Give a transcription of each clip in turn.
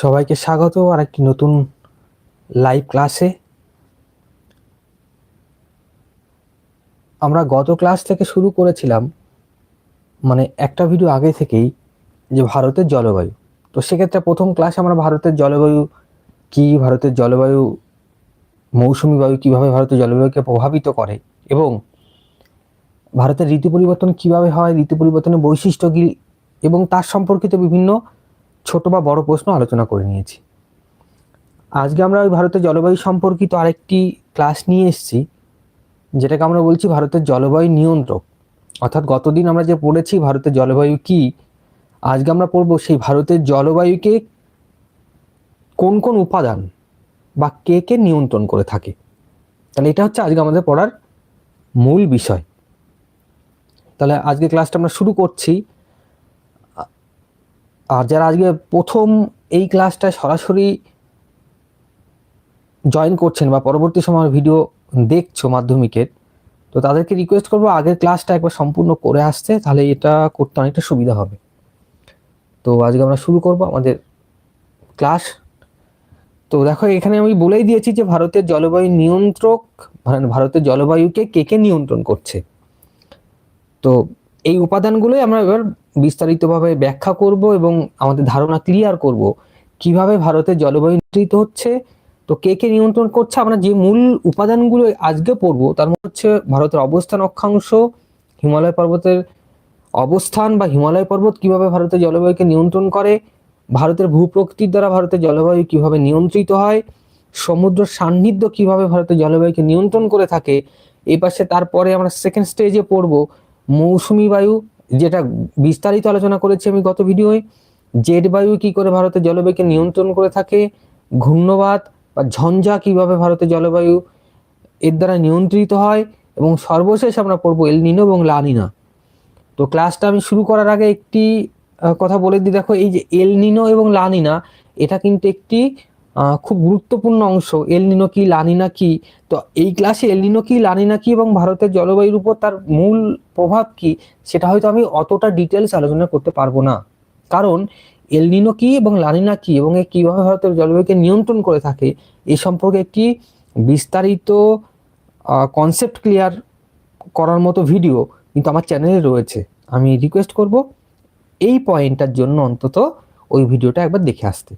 সবাইকে স্বাগত আর একটি নতুন লাইভ ক্লাসে। আমরা গত ক্লাস থেকে শুরু করেছিলাম, মানে একটা ভিডিও আগে থেকেই, যে ভারতের জলবায়ু। তো সেক্ষেত্রে প্রথম ক্লাসে আমরা ভারতের জলবায়ু কি, ভারতের জলবায়ু মৌসুমী বায়ু কিভাবে ভারতের জলবায়ুকে প্রভাবিত করে এবং ভারতের ঋতু পরিবর্তন কিভাবে হয়, ঋতু পরিবর্তনের বৈশিষ্ট্য কি এবং তার সম্পর্কিত বিভিন্ন ছোট বা বড় প্রশ্ন আলোচনা করে নিয়েছি। আজকে আমরা ওই ভারতের জলবায়ু সম্পর্কিত আরেকটি ক্লাস নিয়ে এসেছি, যেটাকে আমরা বলছি ভারতের জলবায়ু নিয়ন্ত্রক। অর্থাৎ গতদিন আমরা যে পড়েছি ভারতের জলবায়ু কি, আজকে আমরা পড়ব সেই ভারতের জলবায়ুকে কোন কোন উপাদান বা কে কে নিয়ন্ত্রণ করে থাকে। তাহলে এটা হচ্ছে আজকে আমাদের পড়ার মূল বিষয়। তাহলে আজকে ক্লাসটা আমরা শুরু করছি। আর যারা আজকে প্রথম এই ক্লাসটা সরাসরি জয়েন করছেন বা পরবর্তী সময় ভিডিও দেখছো মাধ্যমিকের, তো তাদেরকে রিকোয়েস্ট করবো আগের ক্লাসটা একবার সম্পূর্ণ করে আসতে, তাহলে এটা করতে অনেকটা সুবিধা হবে। তো আজকে আমরা শুরু করব আমাদের ক্লাস। তো দেখো, এখানে আমি বলেই দিয়েছি যে ভারতের জলবায়ু নিয়ন্ত্রক, মানে ভারতের জলবায়ুকে কে কে নিয়ন্ত্রণ করছে। তো এই উপাদানগুলোই আমরা এবার বিস্তারিতভাবে ব্যাখ্যা করব এবং আমাদের ধারণা ক্লিয়ার করব কিভাবে ভারতের জলবায়ু নিয়ন্ত্রিত হচ্ছে, তো কে কে নিয়ন্ত্রণ করছে। আমরা যে মূল উপাদানগুলো আজকে পড়বো তার মধ্যে হচ্ছে ভারতের অবস্থান অক্ষাংশ, হিমালয় পর্বতের অবস্থান বা হিমালয় পর্বত কিভাবে ভারতের জলবায়ুকে নিয়ন্ত্রণ করে, ভারতের ভূপ্রকৃতির দ্বারা ভারতের জলবায়ু কিভাবে নিয়ন্ত্রিত হয়, সমুদ্র সান্নিধ্য কিভাবে ভারতের জলবায়ুকে নিয়ন্ত্রণ করে থাকে। এই পাশে তারপরে আমরা সেকেন্ড স্টেজে পড়ব মৌসুমী বায়ু, যেটা বিস্তারিত আলোচনা করেছি আমি গত ভিডিওয়। জেট বায়ু কি করে ভারতের জলবায়ুকে নিয়ন্ত্রণ করে থাকে, ঘূর্ণবাত বা ঝঞ্ঝা কিভাবে ভারতের জলবায়ু এর দ্বারা নিয়ন্ত্রিত হয়, এবং সর্বশেষ আমরা পড়বো এল নিনো এবং লা নিনা। তো ক্লাসটা আমি শুরু করার আগে একটি কথা বলে দিই। দেখো, এই যে এল নিনো এবং লা নিনা, এটা কিন্তু একটি খুব গুরুত্বপূর্ণ অংশ। এল নিনো কি, লা নিনা কি। তো এই ক্লাসে এল নিনো কি, লা নিনা কি এবং ভারতের জলবায়ুর উপর তার মূল প্রভাব কি, সেটা হয়তো আমি অতটা ডিটেলস আলোচনা করতে পারবো না, কারণ এল নিনো কি এবং লা নিনা কি এবং এ কিভাবে ভারতের জলবায়ুকে নিয়ন্ত্রণ করে থাকে এই সম্পর্কে একটি বিস্তারিত কনসেপ্ট ক্লিয়ার করার মতো ভিডিও কিন্তু আমার চ্যানেলে রয়েছে। আমি রিকোয়েস্ট করব এই পয়েন্টটার জন্য অন্তত ওই ভিডিওটা একবার দেখে আসতে,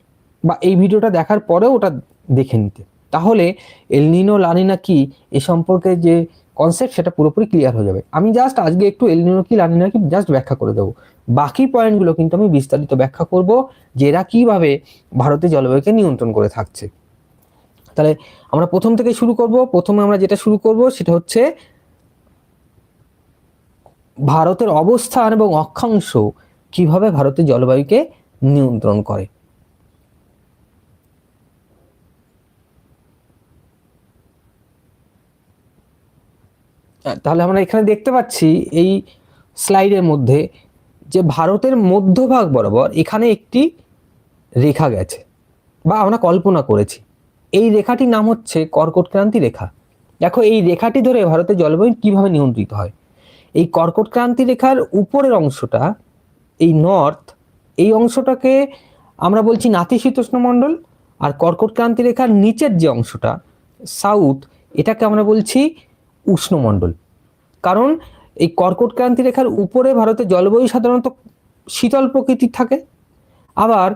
বা এই ভিডিওটা দেখার পরেও ওটা দেখে নিতে। তাহলে এল নিনো লা নিনা কি এ সম্পর্কে যে কনসেপ্ট সেটা পুরোপুরি ক্লিয়ার হয়ে যাবে। আমি জাস্ট আজকে একটু এল নিনো কি লা নিনা কি জাস্ট ব্যাখ্যা করে দেবো, বাকি পয়েন্টগুলো কিন্তু আমি বিস্তারিত ব্যাখ্যা করব যে এরা কিভাবে ভারতের জলবায়ুকে নিয়ন্ত্রণ করে থাকছে। তাহলে আমরা প্রথম থেকে শুরু করব। প্রথমে আমরা যেটা শুরু করব সেটা হচ্ছে ভারতের অবস্থান এবং অক্ষাংশ কিভাবে ভারতের জলবায়ুকে নিয়ন্ত্রণ করে। তাহলে আমরা এখানে দেখতে পাচ্ছি এই স্লাইডের মধ্যে যে ভারতের মধ্যভাগ বরাবর এখানে একটি রেখা গেছে বা আমরা কল্পনা করেছি। এই রেখাটির নাম হচ্ছে কর্কট ক্রান্তি রেখা। দেখো, এই রেখাটি ধরে ভারতের জলবায়ু কিভাবে নিয়ন্ত্রিত হয়। এই কর্কট ক্রান্তি রেখার উপরের অংশটা, এই নর্থ, এই অংশটাকে আমরা বলছি নাতিশীতোষ্ণ মণ্ডল, আর কর্কট ক্রান্তি রেখার নিচের যে অংশটা সাউথ, এটাকে আমরা বলছি উষ্ণমণ্ডল। কারণ এই কর্কট ক্রান্তি রেখার উপরে ভারতের জলবায়ু সাধারণত শীতল প্রকৃতির থাকে, আবার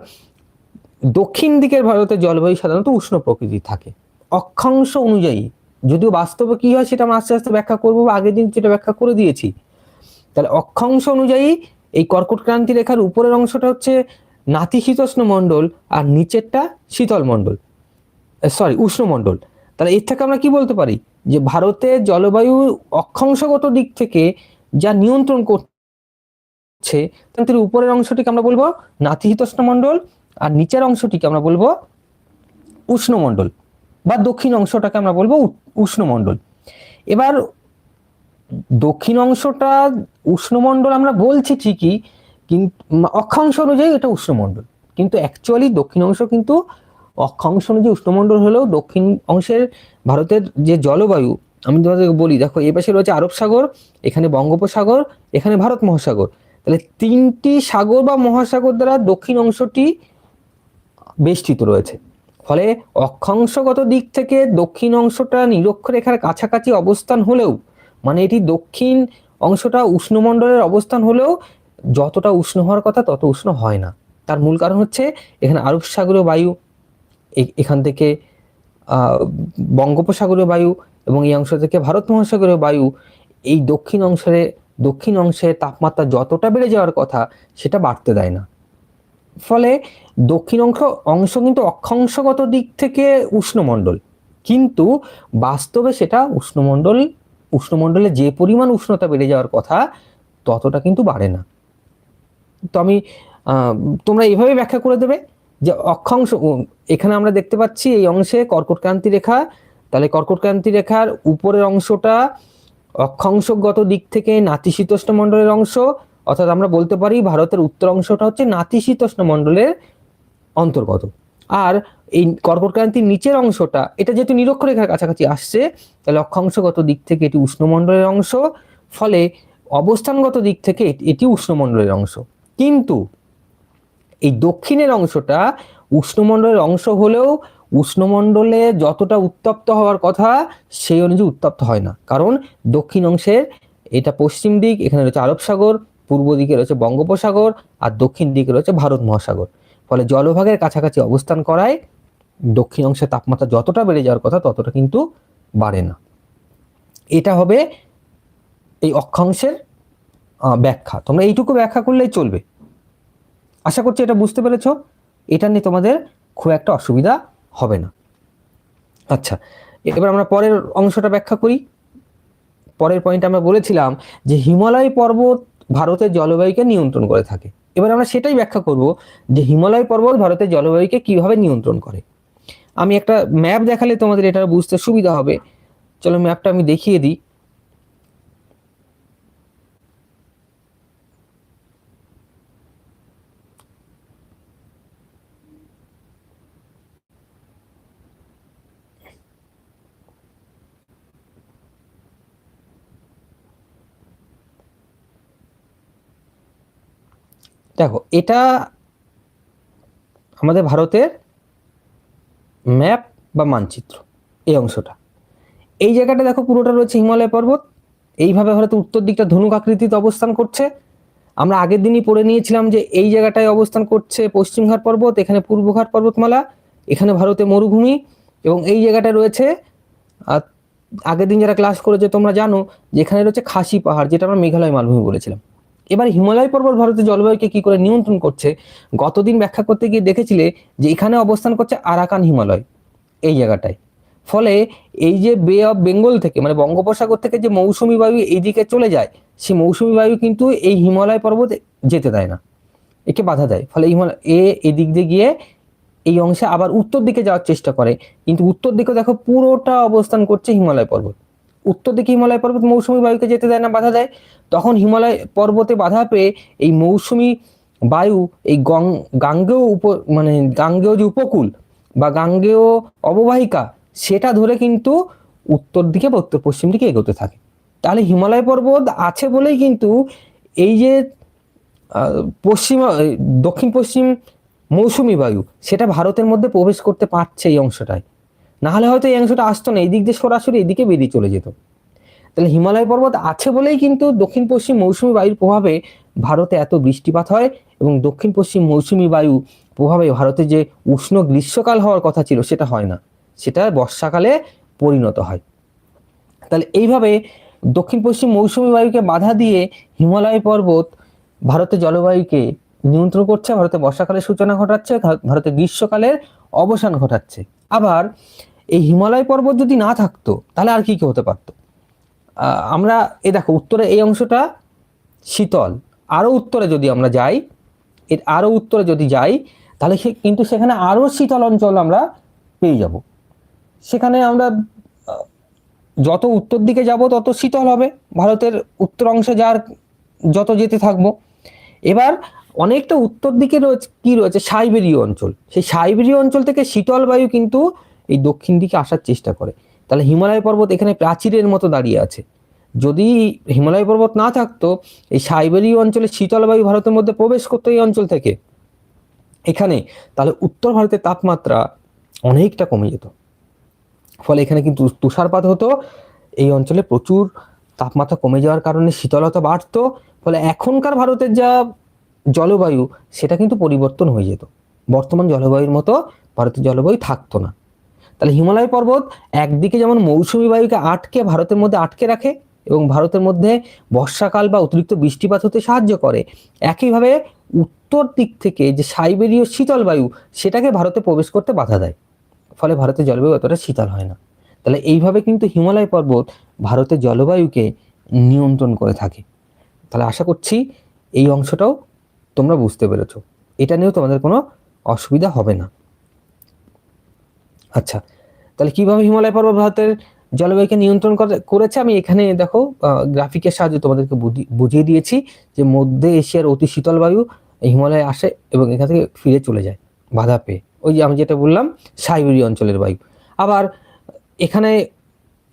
দক্ষিণ দিকের ভারতের জলবায়ু সাধারণত উষ্ণ প্রকৃতির থাকে অক্ষাংশ অনুযায়ী। যদিও বাস্তবে কি হয় সেটা আমরা আস্তে আস্তে ব্যাখ্যা করবো, বা আগের দিন যেটা ব্যাখ্যা করে দিয়েছি। তাহলে অক্ষাংশ অনুযায়ী এই কর্কট ক্রান্তি রেখার উপরের অংশটা হচ্ছে নাতিশীতোষ্ণ মণ্ডল আর নিচেরটা শীতল মণ্ডল, উষ্ণমণ্ডল। তাহলে এর থেকে আমরা কি বলতে পারি যে ভারতের জলবায়ু অক্ষাংশগত দিক থেকে যা নিয়ন্ত্রণ করছে, তার উপরের অংশটিকে আমরা বলবো নাতিশীতোষ্ণ মণ্ডল আর নিচের অংশটিকে আমরা বলবো উষ্ণমণ্ডল, বা দক্ষিণ অংশটাকে আমরা বলবো উষ্ণমণ্ডল। এবার দক্ষিণ অংশটা উষ্ণমণ্ডল আমরা বলছি ঠিকই, কিন্তু অক্ষাংশ অনুযায়ী এটা উষ্ণমণ্ডল, কিন্তু অ্যাকচুয়ালি দক্ষিণ অংশ কিন্তু অক্ষাংশ অনুযায়ী উষ্ণমণ্ডল হলেও দক্ষিণ অংশের ভারতের যে জলবায়ু, আমি তোমাদেরকে বলি, দেখো এ পাশে রয়েছে আরব সাগর, এখানে বঙ্গোপসাগর, এখানে ভারত মহাসাগর। তাহলে তিনটি সাগর বা মহাসাগর দ্বারা দক্ষিণ অংশটি বেষ্টিত রয়েছে। ফলে অক্ষাংশগত দিক থেকে দক্ষিণ অংশটা নিরক্ষরেখার কাছাকাছি অবস্থান হলেও, মানে এটি দক্ষিণ অংশটা উষ্ণমণ্ডলের অবস্থান হলেও যতটা উষ্ণ হওয়ার কথা তত উষ্ণ হয় না। তার মূল কারণ হচ্ছে এখানে আরব সাগরীয় বায়ু, এখান থেকে বঙ্গোপসাগরীয় বায়ু এবং এই অংশ থেকে ভারত মহাসাগরীয় বায়ু এই দক্ষিণ অংশে তাপমাত্রা যতটা বেড়ে যাওয়ার কথা সেটা বাড়তে দেয় না। ফলে দক্ষিণ অংশ কিন্তু অক্ষাংশগত দিক থেকে উষ্ণমণ্ডল, কিন্তু বাস্তবে সেটা উষ্ণমণ্ডলে যে পরিমাণ উষ্ণতা বেড়ে যাওয়ার কথা ততটা কিন্তু বাড়ে না। তো আমি তোমরা এইভাবে ব্যাখ্যা করে দেবে যে অক্ষাংশ, এখানে আমরা দেখতে পাচ্ছি এই অংশে কর্কটক্রান্তি রেখা, তাহলে কর্কটক্রান্তি রেখার উপরের অংশটা অক্ষাংশগত দিক থেকে নাতিশীতোষ্ণ মণ্ডলের অংশ, অর্থাৎ আমরা বলতে পারি ভারতের উত্তর অংশটা হচ্ছে নাতিশীতোষ্ণ মণ্ডলের অন্তর্গত। আর এই কর্কটক্রান্তির নিচের অংশটা, এটা যেহেতু নিরক্ষরেখার কাছাকাছি আসছে, তাহলে অক্ষাংশগত দিক থেকে এটি উষ্ণমণ্ডলের অংশ, ফলে অবস্থানগত দিক থেকে এটি উষ্ণমণ্ডলের অংশ। কিন্তু এই দক্ষিণের অংশটা উষ্ণমণ্ডলের অংশ হলেও উষ্ণমণ্ডলে যতটা উত্তপ্ত হওয়ার কথা সেই অনুযায়ী উত্তপ্ত হয় না, কারণ দক্ষিণ অংশের এটা পশ্চিম দিক, এখানে রয়েছে আরব সাগর, পূর্ব দিকে রয়েছে বঙ্গোপসাগর, আর দক্ষিণ দিকে রয়েছে ভারত মহাসাগর। ফলে জলভাগের কাছাকাছি অবস্থান করায় দক্ষিণ অংশের তাপমাত্রা যতটা বেড়ে যাওয়ার কথা ততটা কিন্তু বাড়ে না। এটা হবে এই অক্ষাংশের ব্যাখ্যা। তোমরা এইটুকু ব্যাখ্যা করলেই চলবে। আশা করছি এটা বুঝতে পেরেছ, এটা নিয়ে তোমাদের খুব একটা অসুবিধা হবে না। আচ্ছা, এবার আমরা পরের অংশটা ব্যাখ্যা করি। পরের পয়েন্ট আমরা বলেছিলাম যে হিমালয় পর্বত ভারতের জলবায়ুকে নিয়ন্ত্রণ করে থাকে। এবার আমরা সেটাই ব্যাখ্যা করব যে হিমালয় পর্বত ভারতের জলবায়ুকে কিভাবে নিয়ন্ত্রণ করে। আমি একটা ম্যাপ দেখালে তোমাদের এটা বুঝতে সুবিধা হবে। চলো ম্যাপটা আমি দেখিয়ে দিই। দেখো, এটা আমাদের ভারতের ম্যাপ বা মানচিত্র। এই অংশটা, এই জায়গাটা দেখো পুরোটা রয়েছে হিমালয় পর্বত। এইভাবে ভারতের উত্তর দিকটা ধনুক আকৃতিতে অবস্থান করছে। আমরা আগের দিনই পড়ে নিয়েছিলাম যে এই জায়গাটায় অবস্থান করছে পশ্চিমঘাট পর্বত, এখানে পূর্বঘাট পর্বতমালা, এখানে ভারতে মরুভূমি, এবং এই জায়গাটা রয়েছে, আগের দিন যারা ক্লাস করেছে তোমরা জানো যে এখানে রয়েছে খাসি পাহাড়, যেটা আমরা মেঘালয় মালভূমি বলেছিলাম। এবার হিমালয় পর্বত ভারতের জলবায়ুকে কি করে নিয়ন্ত্রণ করছে গতদিন ব্যাখ্যা করতে গিয়ে দেখেছিলে যে এখানে অবস্থান করছে আরাকান হিমালয় এই জায়গাটায়। ফলে এই যে বে অফ বেঙ্গল থেকে, মানে বঙ্গোপসাগর থেকে যে মৌসুমী বায়ু এইদিকে চলে যায়, সেই মৌসুমী বায়ু কিন্তু এই হিমালয় পর্বত যেতে দেয় না, একে বাধা দেয়। ফলে এদিক দিয়ে গিয়ে এই অংশে আবার উত্তর দিকে যাওয়ার চেষ্টা করে, কিন্তু উত্তর দিকে দেখো পুরোটা অবস্থান করছে হিমালয় পর্বত। উত্তর দিকে হিমালয় পর্বত মৌসুমী বায়ুকে যেতে দেয় না, বাধা দেয়। তখন হিমালয় পর্বতে বাধা পেয়ে এই মৌসুমী বায়ু এই গাঙ্গেয় যে উপকূল বা গাঙ্গেয় অববাহিকা সেটা ধরে কিন্তু উত্তর দিকে বা উত্তর পশ্চিম দিকে এগোতে থাকে। তাহলে হিমালয় পর্বত আছে বলেই কিন্তু এই যে দক্ষিণ পশ্চিম মৌসুমী বায়ু সেটা ভারতের মধ্যে প্রবেশ করতে পারছে এই অংশটায়, না হলে হয়তো এই অংশটা আসতো না, এই দিক দিয়ে সরাসরি এদিকে বেরিয়ে চলে যেত। তাহলে হিমালয় পর্বত আছে বলেই কিন্তু দক্ষিণ পশ্চিম মৌসুমী বায়ুর প্রভাবে ভারতে এত বৃষ্টিপাত হয়, এবং দক্ষিণ পশ্চিম মৌসুমী বায়ু প্রভাবে ভারতে যে উষ্ণ গ্রীষ্মকাল হওয়ার কথা ছিল সেটা হয় না, সেটা বর্ষাকালে পরিণত হয়। তাহলে এইভাবে দক্ষিণ পশ্চিম মৌসুমী বায়ুকে বাধা দিয়ে হিমালয় পর্বত ভারতের জলবায়ুকে নিয়ন্ত্রণ করছে, ভারতে বর্ষাকালের সূচনা ঘটাচ্ছে, ভারতে গ্রীষ্মকালের অবসান ঘটাচ্ছে। আবার এই হিমালয় পর্বত যদি না থাকতো তাহলে আর কি কি হতে পারতো। আমরা দেখো উত্তরে এই অংশটা শীতল, আরো উত্তরে যদি আমরা যাই, আরো উত্তরে যদি যাই তাহলে কিন্তু সেখানে আরো শীতল অঞ্চল আমরা পেয়ে যাব। সেখানে আমরা যত উত্তর দিকে যাব তত শীতল হবে, ভারতের উত্তর অংশে যত যেতে থাকবো। এবার অনেকটা উত্তর দিকে রয়েছে সাইবেরীয় অঞ্চল, সেই সাইবেরীয় অঞ্চল থেকে শীতল বায়ু কিন্তু এই দক্ষিণ দিকে আসার চেষ্টা করে। তাহলে হিমালয় পর্বত এখানে প্রাচীরের মতো দাঁড়িয়ে আছে। যদি হিমালয় পর্বত না থাকতো, এই সাইবেরীয় অঞ্চলে শীতল বায়ু ভারতের মধ্যে প্রবেশ করতো এই অঞ্চল থেকে, এখানে, তাহলে উত্তর ভারতের তাপমাত্রা অনেকটা কমে যেত। ফলে এখানে কিন্তু তুষারপাত হতো, এই অঞ্চলে প্রচুর তাপমাত্রা কমে যাওয়ার কারণে শীতলতা বাড়তো। ফলে এখনকার ভারতের যা জলবায়ু সেটা কিন্তু পরিবর্তন হয়ে যেত, বর্তমান জলবায়ুর মতো ভারতের জলবায়ু থাকতো না। তাহলে হিমালয় পর্বত একদিকে যেমন মৌসুমী বায়ুকে ভারতের মধ্যে আটকে রাখে এবং ভারতের মধ্যে বর্ষাকাল বা অতিরিক্ত বৃষ্টিপাত হতে সাহায্য করে, একইভাবে উত্তর দিক থেকে যে সাইবেরীয় শীতল বায়ু সেটাকে ভারতে প্রবেশ করতে বাধা দেয়। ফলে ভারতের জলবায়ু অতটা শীতল হয় না। তাহলে এইভাবে কিন্তু হিমালয় পর্বত ভারতের জলবায়ুকে নিয়ন্ত্রণ করে থাকে। তাহলে আশা করছি এই অংশটাও তোমরা বুঝতে পেরেছো, এটা নিয়েও তোমাদের কোনো অসুবিধা হবে না। আচ্ছা, তাহলে কিভাবে হিমালয় পর্বত ভারতের জলবায়ুকে নিয়ন্ত্রণ করেছে আমি এখানে দেখো গ্রাফিকের সাহায্যে তোমাদেরকে বুঝিয়ে দিয়েছি যে মধ্য এশিয়ার অতি শীতল বায়ু হিমালয়ে আসে এবং এখান থেকে ফিরে চলে যায় বাধা পেয়ে, ওই যে আমি যেটা বললাম সাইবেরীয় অঞ্চলের বায়ু। আবার এখানে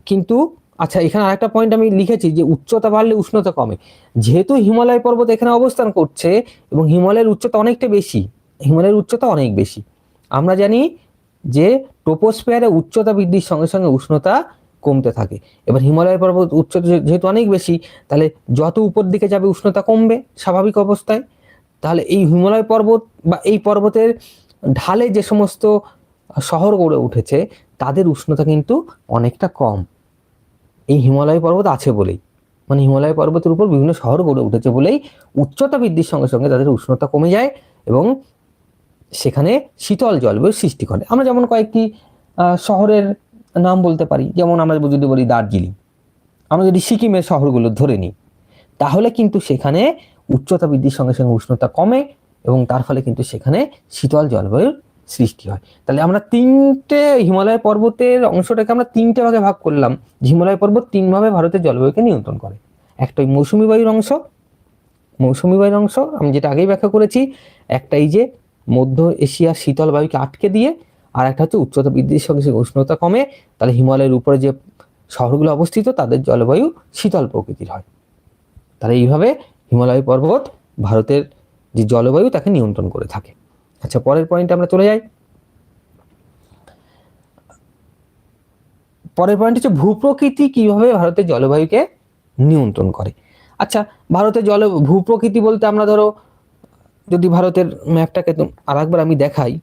কিন্তু আচ্ছা, এখানে আরেকটা পয়েন্ট আমি লিখেছি যে উচ্চতা বাড়লে উষ্ণতা কমে। যেহেতু হিমালয় পর্বত এখানে অবস্থান করছে এবং হিমালয়ের উচ্চতা অনেকটা বেশি, হিমালয়ের উচ্চতা অনেক বেশি, আমরা জানি যে ট্রোপোস্ফিয়ারে উচ্চতা বৃদ্ধির সঙ্গে সঙ্গে উষ্ণতা কমতে থাকে। এবার হিমালয় পর্বত উচ্চতা যেহেতু অনেক বেশি, তাহলে যত উপর দিকে যাবে উষ্ণতা কমবে স্বাভাবিক অবস্থায়। তাহলে এই হিমালয় পর্বত বা এই পর্বতের ঢালে যে সমস্ত শহর গড়ে উঠেছে তাদের উষ্ণতা কিন্তু অনেকটা কম, এই হিমালয় পর্বত আছে বলেই, মানে হিমালয় পর্বতের উপর বিভিন্ন শহর গড়ে উঠেছে বলেই উচ্চতা বৃদ্ধির সঙ্গে সঙ্গে তাদের উষ্ণতা কমে যায় এবং সেখানে শীতল জলবায়ুর সৃষ্টি করে। আমরা যেমন কয়েকটি শহরের নাম বলতে পারি, যেমন আমরা যদি বলি দার্জিলিং, আমরা যদি সিকিমের শহরগুলো ধরে নিই তাহলে কিন্তু সেখানে উচ্চতা বৃদ্ধির সঙ্গে সঙ্গে উষ্ণতা কমে এবং তার ফলে কিন্তু সেখানে শীতল জলবায়ুর সৃষ্টি হয়। তাহলে আমরা তিনটে হিমালয় পর্বতের অংশটাকে আমরা তিনটে ভাগে ভাগ করলাম। হিমালয় পর্বত তিনভাবে ভারতের জলবায়ুকে নিয়ন্ত্রণ করে। একটা মৌসুমী বায়ুর অংশ, মৌসুমী বায়ুর অংশ আমি যেটা আগেই ব্যাখ্যা করেছি, একটা এই যে মধ্য এশিয়ার শীতল বায়ুকে আটকে দিয়ে, আর একটা হচ্ছে উচ্চতা বৃদ্ধির সঙ্গে সঙ্গে উষ্ণতা কমে, তাহলে হিমালয়ের উপরে যে শহরগুলো অবস্থিত তাদের জলবায়ু শীতল প্রকৃতির হয়। তাহলে এইভাবে হিমালয় পর্বত ভারতের যে জলবায়ু তাকে নিয়ন্ত্রণ করে থাকে। আচ্ছা, পরের পয়েন্টে আমরা চলে যাই। পরের পয়েন্ট হচ্ছে ভূপ্রকৃতি কিভাবে ভারতের জলবায়ুকে নিয়ন্ত্রণ করে। আচ্ছা, ভারতের ভূপ্রকৃতি বলতে আমরা ধরো যদি ভারতের ম্যাপটাকে আরেকবার আমি দেখাই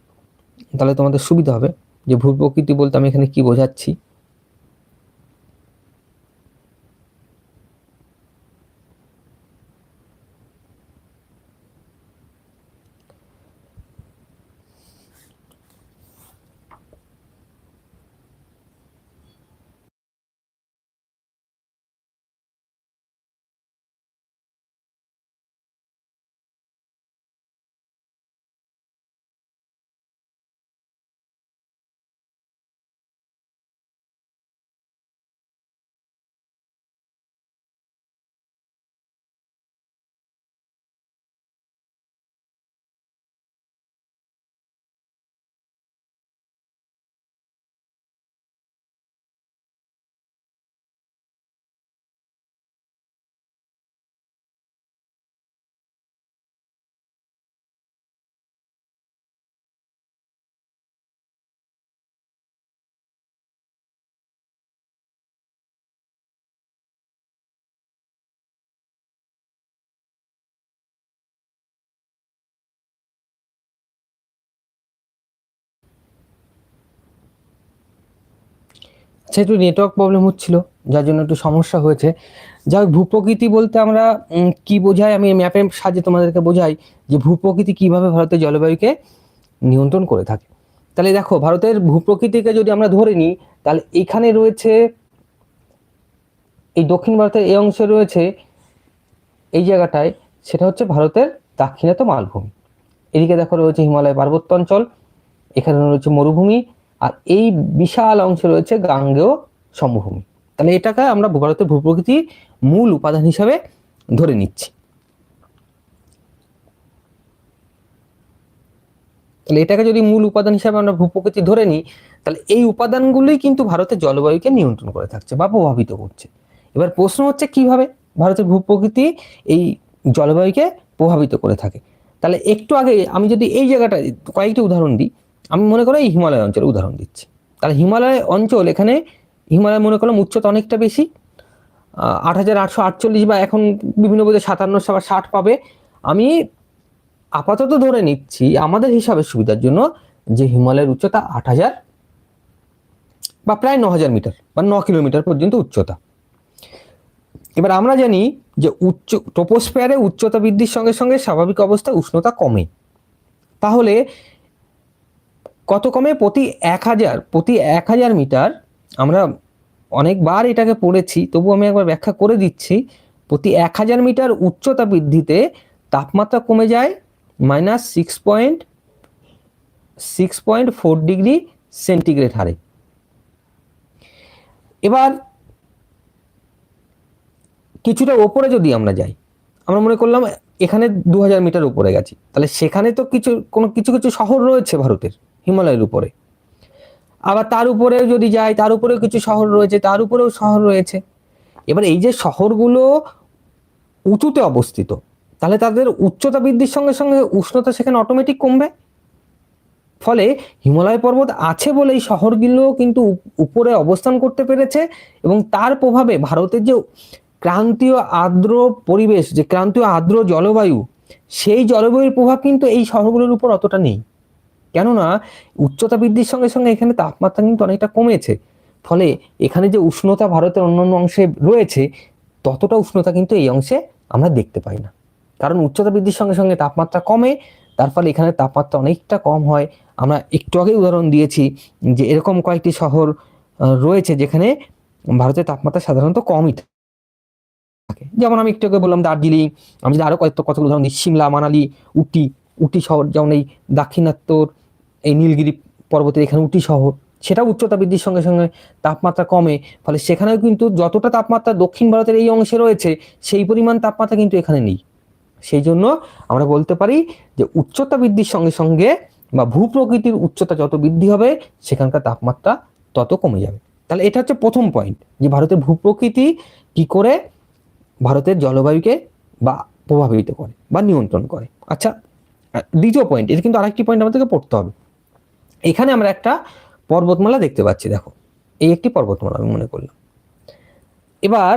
তাহলে তোমাদের সুবিধা হবে যে ভূপ্রকৃতি বলতে আমি এখানে কি বোঝাচ্ছি। আচ্ছা, একটু নেটওয়ার্ক প্রবলেম হচ্ছিল যার জন্য একটু সমস্যা হয়েছে। যাই হোক, ভূপ্রকৃতি বলতে আমরা কি বোঝাই আমি ম্যাপের সাহায্যে তোমাদেরকে বোঝাই যে ভূপ্রকৃতি কিভাবে ভারতের জলবায়ুকে নিয়ন্ত্রণ করে থাকে। তাহলে দেখো, ভারতের ভূপ্রকৃতিকে যদি আমরা ধরে নিই তাহলে এখানে রয়েছে এই দক্ষিণ ভারতের এই অংশে রয়েছে এই জায়গাটায়, সেটা হচ্ছে ভারতের দাক্ষিণাত্য মালভূমি। এদিকে দেখো রয়েছে হিমালয় পার্বত্য অঞ্চল, এখানে রয়েছে মরুভূমি, আর এই বিশাল অংশে রয়েছে গাঙ্গেয় সমভূমি। তাহলে এটাকে আমরা ভারতের ভূপ্রকৃতির মূল উপাদান হিসাবে ধরে নিচ্ছি। তাহলে এটাকে যদি মূল উপাদান হিসাবে আমরা ভূপ্রকৃতি ধরে নিই তাহলে এই উপাদানগুলোই কিন্তু ভারতের জলবায়ুকে নিয়ন্ত্রণ করে থাকছে বা প্রভাবিত করছে। এবার প্রশ্ন হচ্ছে কিভাবে ভারতের ভূপ্রকৃতি এই জলবায়ুকে প্রভাবিত করে থাকে। তাহলে একটু আগে আমি যদি এই জায়গাটা কয়েকটি উদাহরণ দিই, আমি মনে করো এই হিমালয় অঞ্চলের উদাহরণ দিচ্ছি। তাহলে হিমালয় অঞ্চল, এখানে হিমালয় মনে করলাম উচ্চতা অনেকটা বেশি, 8848 বা এখন বিভিন্ন বইতে 57 বা 60 পাবে। আমি আপাতত ধরে নিচ্ছি আমাদের হিসাবের সুবিধার জন্য যে হিমালয়ের উচ্চতা 8000 বা প্রায় 9000 মিটার বা 9 কিলোমিটার পর্যন্ত উচ্চতা। এবার আমরা জানি যে ট্রপোস্ফিয়ারে উচ্চতা বৃদ্ধির সঙ্গে সঙ্গে স্বাভাবিক অবস্থায় উষ্ণতা কমে। তাহলে কত কমে? প্রতি 1000 মিটার, আমরা অনেকবার এটাকে পড়েছি, তবু আমি একবার ব্যাখ্যা করে দিচ্ছি। প্রতি 1000 মিটার উচ্চতা বৃদ্ধিতে তাপমাত্রা কমে যায় -6.4 ডিগ্রি সেন্টিগ্রেড হারে। এবার কিছুটা ওপরে যদি আমরা যাই, আমরা মনে করলাম এখানে 2000 মিটার উপরে গেছি, তাহলে সেখানে তো কিছু কিছু শহর রয়েছে ভারতের হিমালয়ের উপরে। আবার তার উপরে যদি যাই, তার উপরেও কিছু শহর রয়েছে, তার উপরেও শহর রয়েছে। এবার এই যে শহরগুলো উঁচুতে অবস্থিত, তাহলে তাদের উচ্চতা বৃদ্ধির সঙ্গে সঙ্গে উষ্ণতা সেখানে অটোমেটিক কমবে। ফলে হিমালয় পর্বত আছে বলে এই শহরগুলো কিন্তু উপরে অবস্থান করতে পেরেছে, এবং তার প্রভাবে ভারতের যে ক্রান্তীয় আর্দ্র পরিবেশ, যে ক্রান্তীয় আর্দ্র জলবায়ু, সেই জলবায়ুর প্রভাব কিন্তু এই শহরগুলোর উপর অতটা নেই। কেননা উচ্চতা বৃদ্ধির সঙ্গে সঙ্গে এখানে তাপমাত্রা কিন্তু অনেকটা কমেছে। ফলে এখানে যে উষ্ণতা ভারতের অন্যান্য অংশে রয়েছে, ততটা উষ্ণতা কিন্তু এই অংশে আমরা দেখতে পাই না। কারণ উচ্চতা বৃদ্ধির সঙ্গে সঙ্গে তাপমাত্রা কমে, তার ফলে এখানে তাপমাত্রা অনেকটা কম হয়। আমরা একটু আগে উদাহরণ দিয়েছি যে এরকম কয়েকটি শহর রয়েছে যেখানে ভারতের তাপমাত্রা সাধারণত কমই থাকে। যেমন আমি একটু আগে বললাম দার্জিলিং, আমি যদি আরো কতগুলো উদাহরণ দিই, সিমলা, মানালি, উটি শহর, যেমন এই দাক্ষিণাত্যর এই নীলগিরি পর্বতের এখানে উটি শহর, সেটা উচ্চতা বৃদ্ধির সঙ্গে সঙ্গে তাপমাত্রা কমে। ফলে সেখানেও কিন্তু যতটা তাপমাত্রা দক্ষিণ ভারতের এই অংশে রয়েছে, সেই পরিমাণ তাপমাত্রা কিন্তু এখানে নেই। সেই জন্য আমরা বলতে পারি যে উচ্চতা বৃদ্ধির সঙ্গে সঙ্গে বা ভূপ্রকৃতির উচ্চতা যত বৃদ্ধি হবে, সেখানকার তাপমাত্রা তত কমে যাবে। তাহলে এটা হচ্ছে প্রথম পয়েন্ট, যে ভারতের ভূপ্রকৃতি কি করে ভারতের জলবায়ুকে বা প্রভাবিত করে বা নিয়ন্ত্রণ করে। আচ্ছা, দ্বিতীয় পয়েন্ট, এটা কিন্তু আরেকটি পয়েন্ট আমাদেরকে পড়তে হবে। এখানে আমরা একটা পর্বতমালা দেখতে পাচ্ছি, দেখো এই একটি পর্বতমালা আমি মনে করলাম। এবার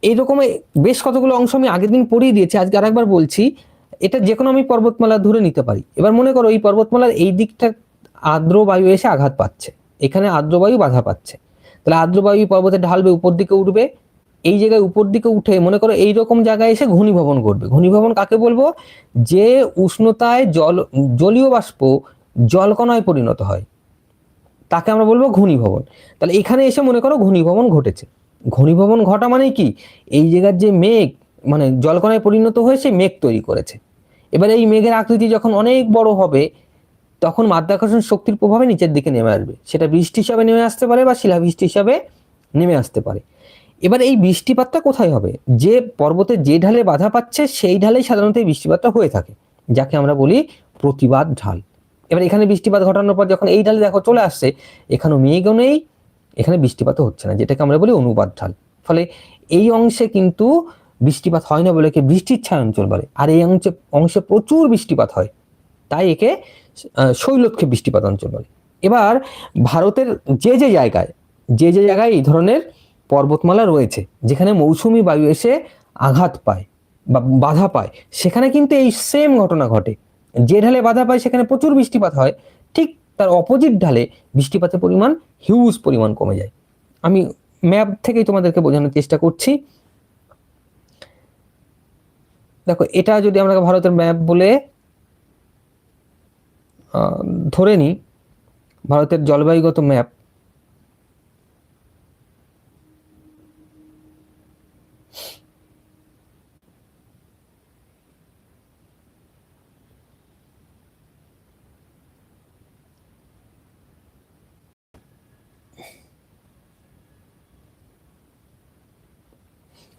এইরকম বেশ কতগুলো অংশ আমি আগের দিন পড়িয়ে দিয়েছি, আজকে আরেকবার বলছি। এটা যে কোনো আমি পর্বতমালা ধরে নিতে পারি। এবার মনে করো এই পর্বতমালার এই দিকটা আর্দ্র বায়ু এসে আঘাত পাচ্ছে, এখানে আর্দ্র বায়ু বাধা পাচ্ছে। তাহলে আর্দ্র বায়ু পর্বতে ঢালবে, উপর দিকে উঠবে, এই জায়গায় উপর দিকে উঠে মনে করো এইরকম জায়গায় এসে ঘনীভবন করবে। ঘনীভবন কাকে বলবো? যে উষ্ণতায় জলীয় বাষ্প জলকণায় পরিণত হয়, তাকে আমরা বলবো ঘনীভবন। তাহলে এখানে এসে মনে করো ঘনীভবন ঘটেছে। ঘনীভবন ঘটা মানে কি? এই জায়গার যে মেঘ, মানে জলকণায় পরিণত হয়েছে, মেঘ তৈরি করেছে। এবার এই মেঘের আকৃতি যখন অনেক বড় হবে, তখন মাধ্যাকর্ষণ শক্তির প্রভাবে নিচের দিকে নেমে আসবে। সেটা বৃষ্টি হিসাবে নেমে আসতে পারে বা শিলাবৃষ্টি হিসাবে নেমে আসতে পারে। এবার এই বৃষ্টিপাতটা কোথায় হবে? যে পর্বতে যে ঢালে বাধা পাচ্ছে, সেই ঢালেই সাধারণত এই বৃষ্টিপাতটা হয়ে থাকে, যাকে আমরা বলি প্রতিবাদ ঢাল। এবার এখানে বৃষ্টিপাত ঘটানোর পর যখন এই ঢালে দেখো চলে আসছে, এখানে মেঘও নেই, এখানে বৃষ্টিপাতও হচ্ছে না, যেটাকে আমরা বলি অনুবাদ ঢাল। ফলে এই অংশে কিন্তু বৃষ্টিপাত হয় না বলে একে বৃষ্টির ছায়া অঞ্চল বলে। আর এই অংশে প্রচুর বৃষ্টিপাত হয়, তাই একে শৈলক্ষে বৃষ্টিপাত অঞ্চল বলে। এবার ভারতের যে জায়গায় এই ধরনের পর্বতমালা রয়েছে, যেখানে মৌসুমী বায়ু এসে আঘাত পায় বা বাধা পায়, সেখানে কিন্তু এই সেম ঘটনা ঘটে। যে ঢালে বাধা পায় সেখানে প্রচুর বৃষ্টিপাত হয়, ঠিক তার অপোজিট ঢালে বৃষ্টিপাতের পরিমাণ হিউজ পরিমাণ কমে যায়। আমি ম্যাপ থেকেই তোমাদেরকে বোঝানোর চেষ্টা করছি। দেখো, এটা যদি আমরা ভারতের ম্যাপ বলে ধরে নিই, ভারতের জলবায়ুগত ম্যাপ,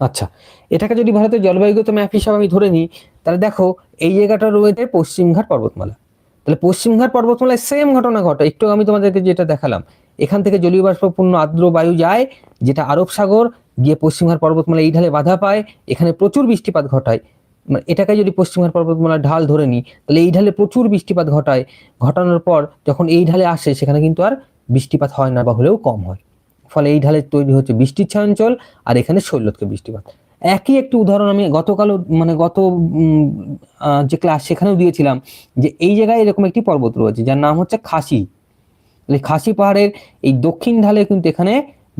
আচ্ছা এটাকে যদি ভারতের জলবায়ুগত ম্যাপ হিসাবে আমি ধরে নিই, তাহলে দেখো এই জায়গাটা রয়েছে পশ্চিমঘাট পর্বতমালা। তাহলে পশ্চিমঘাট পর্বতমালায় সেম ঘটনা ঘটে। একটু আমি তোমাদেরকে যেটা দেখালাম, এখান থেকে জলীয় বাষ্পপূর্ণ আর্দ্র বায়ু যায়, যেটা আরব সাগর গিয়ে পশ্চিমঘাট পর্বতমালা এই ঢালে বাধা পায়, এখানে প্রচুর বৃষ্টিপাত ঘটায়, এটাকে যদি পশ্চিমঘাট পর্বতমালার ঢাল ধরে নিই, তাহলে এই ঢালে প্রচুর বৃষ্টিপাত ঘটানোর পর যখন এই ঢালে আসে সেখানে কিন্তু আর বৃষ্টিপাত হয় না বা হলেও কম হয়। ফলে এই ঢালে তৈরি হচ্ছে বৃষ্টির ছায়াঞ্চল, আর এখানে শৈলতকে বৃষ্টিপাত। একই একটি উদাহরণ আমি গতকালও গত যে ক্লাস সেখানেও দিয়েছিলাম, যে এই জায়গায় এরকম একটি পর্বত রয়েছে যার নাম হচ্ছে খাসি। খাসি পাহাড়ের এই দক্ষিণ ঢালে কিন্তু এখানে